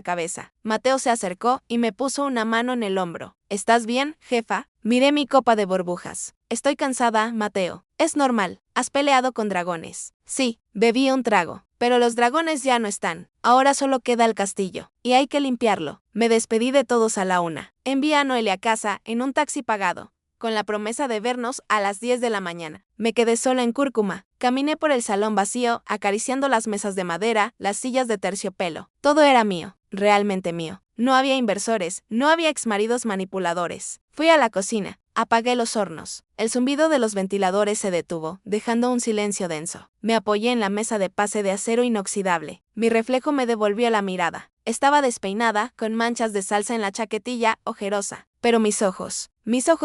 cabeza. Mateo se acercó y me puso una mano en el hombro. ¿Estás bien, jefa? Miré mi copa de burbujas. Estoy cansada, Mateo. Es normal. Has peleado con dragones. Sí, bebí un trago. Pero los dragones ya no están. Ahora solo queda el castillo. Y hay que limpiarlo. Me despedí de todos a la una. Envié a Noelia a casa en un taxi pagado, con la promesa de vernos a las 10 de la mañana. Me quedé sola en Cúrcuma. Caminé por el salón vacío, acariciando las mesas de madera, las sillas de terciopelo. Todo era mío, realmente mío. No había inversores, no había exmaridos manipuladores. Fui a la cocina. Apagué los hornos. El zumbido de los ventiladores se detuvo, dejando un silencio denso. Me apoyé en la mesa de pase de acero inoxidable. Mi reflejo me devolvió la mirada. Estaba despeinada, con manchas de salsa en la chaquetilla, ojerosa. Pero mis ojos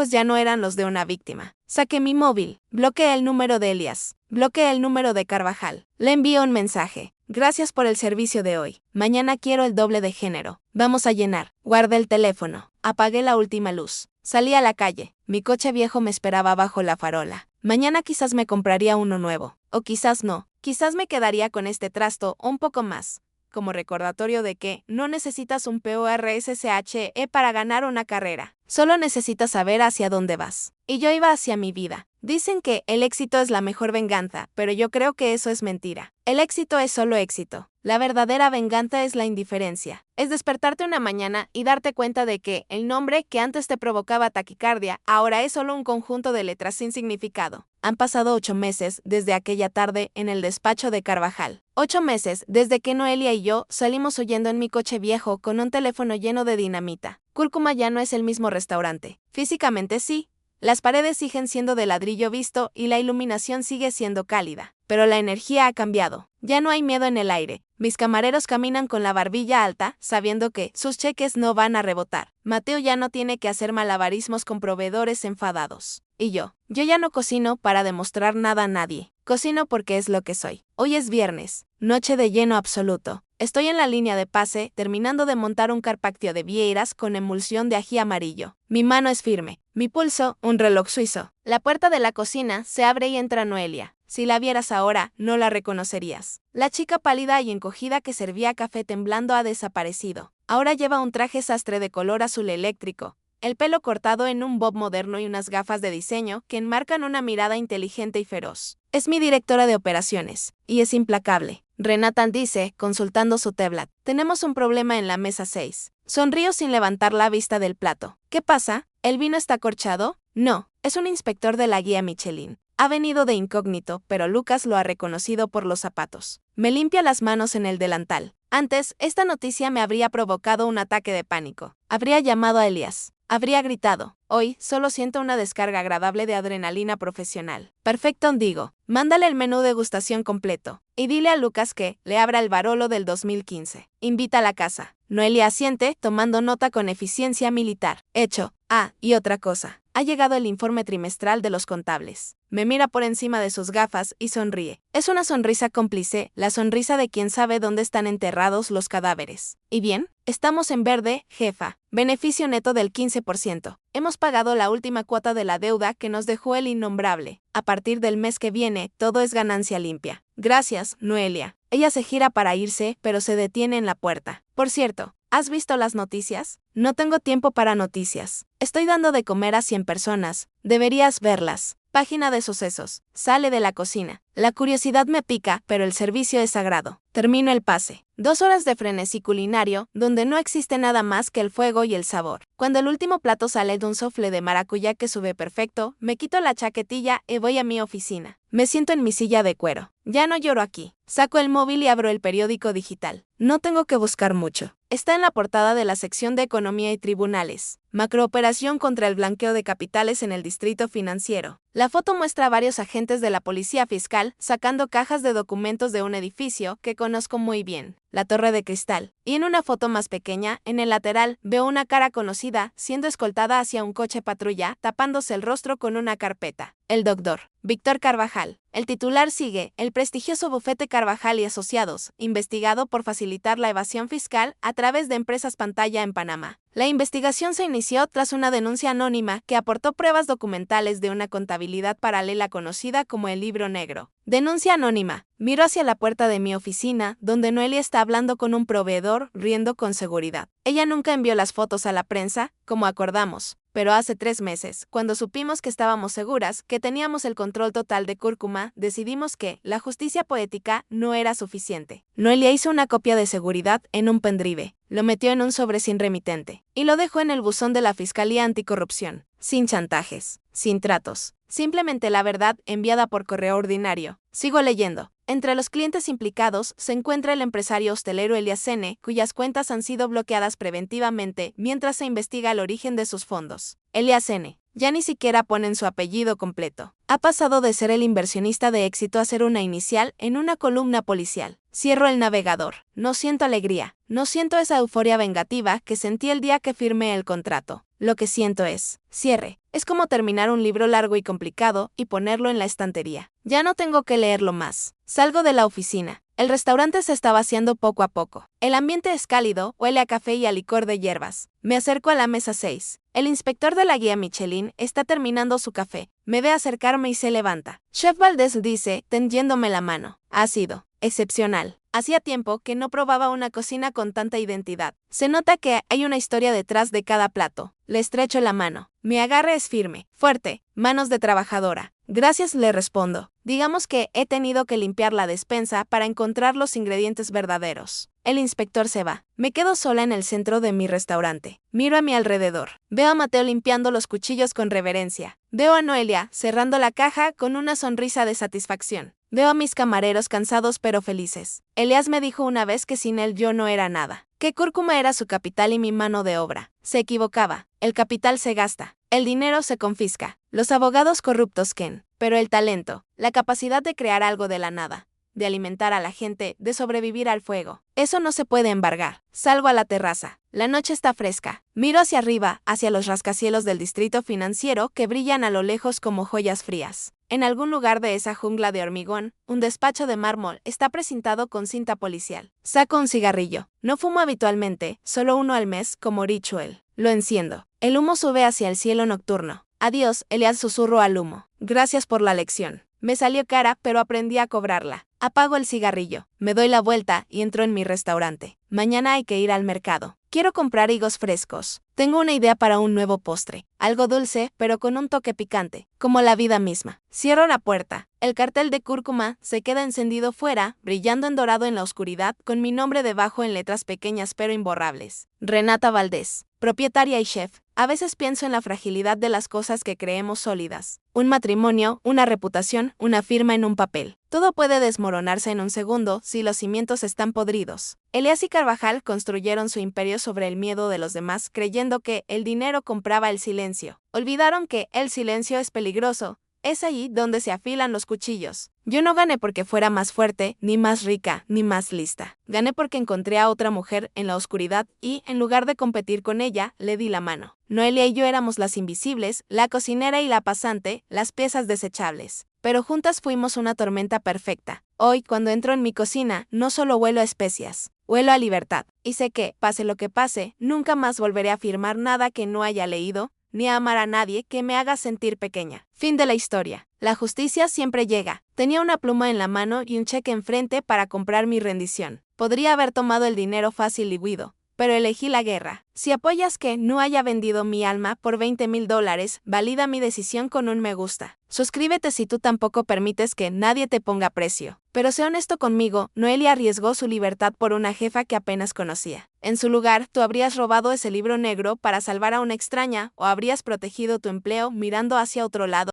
ya no eran los de una víctima. Saqué mi móvil. Bloqueé el número de Elias. Bloqueé el número de Carvajal. Le envié un mensaje. Gracias por el servicio de hoy. Mañana quiero el doble de género. Vamos a llenar. Guardé el teléfono. Apagué la última luz. Salí a la calle. Mi coche viejo me esperaba bajo la farola. Mañana quizás me compraría uno nuevo. O quizás no. Quizás me quedaría con este trasto un poco más, como recordatorio de que no necesitas un PORSCHE para ganar una carrera. Solo necesitas saber hacia dónde vas. Y yo iba hacia mi vida. Dicen que el éxito es la mejor venganza, pero yo creo que eso es mentira. El éxito es solo éxito. La verdadera venganza es la indiferencia. Es despertarte una mañana y darte cuenta de que el nombre que antes te provocaba taquicardia ahora es solo un conjunto de letras sin significado. Han pasado 8 meses desde aquella tarde en el despacho de Carvajal. 8 meses desde que Noelia y yo salimos huyendo en mi coche viejo con un teléfono lleno de dinamita. Cúrcuma ya no es el mismo restaurante. Físicamente sí. Las paredes siguen siendo de ladrillo visto y la iluminación sigue siendo cálida. Pero la energía ha cambiado. Ya no hay miedo en el aire. Mis camareros caminan con la barbilla alta, sabiendo que sus cheques no van a rebotar. Mateo ya no tiene que hacer malabarismos con proveedores enfadados. Y yo ya no cocino para demostrar nada a nadie. Cocino porque es lo que soy. Hoy es viernes, noche de lleno absoluto. Estoy en la línea de pase, terminando de montar un carpaccio de vieiras con emulsión de ají amarillo. Mi mano es firme. Mi pulso, un reloj suizo. La puerta de la cocina se abre y entra Noelia. Si la vieras ahora, no la reconocerías. La chica pálida y encogida que servía café temblando ha desaparecido. Ahora lleva un traje sastre de color azul eléctrico, el pelo cortado en un bob moderno y unas gafas de diseño que enmarcan una mirada inteligente y feroz. Es mi directora de operaciones, y es implacable. Renata dice, consultando su tablet. Tenemos un problema en la mesa 6. Sonrío sin levantar la vista del plato. ¿Qué pasa? ¿El vino está corchado? No, es un inspector de la guía Michelin. Ha venido de incógnito, pero Lucas lo ha reconocido por los zapatos. Me limpia las manos en el delantal. Antes, esta noticia me habría provocado un ataque de pánico. Habría llamado a Elias. Habría gritado. Hoy, solo siento una descarga agradable de adrenalina profesional. Perfecto, digo. Mándale el menú degustación completo. Y dile a Lucas que le abra el Barolo del 2015. Invita a la casa. Noelia asiente, tomando nota con eficiencia militar. Hecho. Ah, y otra cosa. Ha llegado el informe trimestral de los contables. Me mira por encima de sus gafas y sonríe. Es una sonrisa cómplice, la sonrisa de quien sabe dónde están enterrados los cadáveres. ¿Y bien? Estamos en verde, jefa. Beneficio neto del 15%. Hemos pagado la última cuota de la deuda que nos dejó el innombrable. A partir del mes que viene, todo es ganancia limpia. Gracias, Noelia. Ella se gira para irse, pero se detiene en la puerta. Por cierto, ¿has visto las noticias? No tengo tiempo para noticias. Estoy dando de comer a 100 personas. Deberías verlas. Página de sucesos. Sale de la cocina. La curiosidad me pica, pero el servicio es sagrado. Termino el pase. 2 horas de frenesí culinario, donde no existe nada más que el fuego y el sabor. Cuando el último plato sale de un soufflé de maracuyá que sube perfecto, me quito la chaquetilla y voy a mi oficina. Me siento en mi silla de cuero. Ya no lloro aquí. Saco el móvil y abro el periódico digital. No tengo que buscar mucho. Está en la portada de la sección de Economía y Tribunales. Macrooperación contra el blanqueo de capitales en el distrito financiero. La foto muestra a varios agentes de la policía fiscal sacando cajas de documentos de un edificio que conozco muy bien, la Torre de Cristal. Y en una foto más pequeña, en el lateral, veo una cara conocida siendo escoltada hacia un coche patrulla, tapándose el rostro con una carpeta. El doctor Víctor Carvajal. El titular sigue: el prestigioso bufete Carvajal y Asociados, investigado por facilitar la evasión fiscal a través de empresas pantalla en Panamá. La investigación se inició tras una denuncia anónima que aportó pruebas documentales de una contabilidad paralela conocida como el Libro Negro. Denuncia anónima. Miro hacia la puerta de mi oficina, donde Noelia está hablando con un proveedor, riendo con seguridad. Ella nunca envió las fotos a la prensa, como acordamos, pero hace 3 meses, cuando supimos que estábamos seguras que teníamos el control total de Cúrcuma, decidimos que la justicia poética no era suficiente. Noelia hizo una copia de seguridad en un pendrive, lo metió en un sobre sin remitente y lo dejó en el buzón de la Fiscalía Anticorrupción, sin chantajes, sin tratos, simplemente la verdad enviada por correo ordinario. Sigo leyendo. Entre los clientes implicados se encuentra el empresario hostelero Elías N., cuyas cuentas han sido bloqueadas preventivamente mientras se investiga el origen de sus fondos. Elías N. ya ni siquiera ponen su apellido completo. Ha pasado de ser el inversionista de éxito a ser una inicial en una columna policial. Cierro el navegador. No siento alegría. No siento esa euforia vengativa que sentí el día que firmé el contrato. Lo que siento es cierre. Es como terminar un libro largo y complicado y ponerlo en la estantería. Ya no tengo que leerlo más. Salgo de la oficina. El restaurante se está vaciando poco a poco. El ambiente es cálido, huele a café y a licor de hierbas. Me acerco a la mesa 6. El inspector de la guía Michelin está terminando su café. Me ve acercarme y se levanta. Chef Valdés dice, tendiéndome la mano. Ha sido excepcional. Hacía tiempo que no probaba una cocina con tanta identidad. Se nota que hay una historia detrás de cada plato. Le estrecho la mano. Mi agarre es firme, fuerte, manos de trabajadora. Gracias, le respondo. Digamos que he tenido que limpiar la despensa para encontrar los ingredientes verdaderos. El inspector se va. Me quedo sola en el centro de mi restaurante. Miro a mi alrededor. Veo a Mateo limpiando los cuchillos con reverencia. Veo a Noelia cerrando la caja con una sonrisa de satisfacción. Veo a mis camareros cansados pero felices. Elías me dijo una vez que sin él yo no era nada. Que Cúrcuma era su capital y mi mano de obra. Se equivocaba. El capital se gasta. El dinero se confisca. Los abogados corruptos Ken. Pero el talento, la capacidad de crear algo de la nada, de alimentar a la gente, de sobrevivir al fuego. Eso no se puede embargar. Salgo a la terraza. La noche está fresca. Miro hacia arriba, hacia los rascacielos del distrito financiero que brillan a lo lejos como joyas frías. En algún lugar de esa jungla de hormigón, un despacho de mármol está precintado con cinta policial. Saco un cigarrillo. No fumo habitualmente, solo uno al mes como ritual. Lo enciendo. El humo sube hacia el cielo nocturno. Adiós, Elías, susurro al humo. Gracias por la lección. Me salió cara, pero aprendí a cobrarla. Apago el cigarrillo. Me doy la vuelta y entro en mi restaurante. Mañana hay que ir al mercado. Quiero comprar higos frescos. Tengo una idea para un nuevo postre. Algo dulce, pero con un toque picante, como la vida misma. Cierro la puerta. El cartel de Cúrcuma se queda encendido fuera, brillando en dorado en la oscuridad, con mi nombre debajo en letras pequeñas pero imborrables. Renata Valdés, propietaria y chef. A veces pienso en la fragilidad de las cosas que creemos sólidas. Un matrimonio, una reputación, una firma en un papel. Todo puede desmoronarse en un segundo si los cimientos están podridos. Elías y Carvajal construyeron su imperio sobre el miedo de los demás, creyendo que el dinero compraba el silencio. Olvidaron que el silencio es peligroso. Es allí donde se afilan los cuchillos. Yo no gané porque fuera más fuerte, ni más rica, ni más lista. Gané porque encontré a otra mujer en la oscuridad y, en lugar de competir con ella, le di la mano. Noelia y yo éramos las invisibles, la cocinera y la pasante, las piezas desechables. Pero juntas fuimos una tormenta perfecta. Hoy, cuando entro en mi cocina, no solo huelo a especias, huelo a libertad. Y sé que, pase lo que pase, nunca más volveré a firmar nada que no haya leído, ni a amar a nadie que me haga sentir pequeña. Fin de la historia. La justicia siempre llega. Tenía una pluma en la mano y un cheque enfrente para comprar mi rendición. Podría haber tomado el dinero fácil y huido, pero elegí la guerra. Si apoyas que no haya vendido mi alma por $20,000, valida mi decisión con un me gusta. Suscríbete si tú tampoco permites que nadie te ponga precio. Pero sé honesto conmigo, Noelia arriesgó su libertad por una jefa que apenas conocía. En su lugar, tú habrías robado ese libro negro para salvar a una extraña o habrías protegido tu empleo mirando hacia otro lado.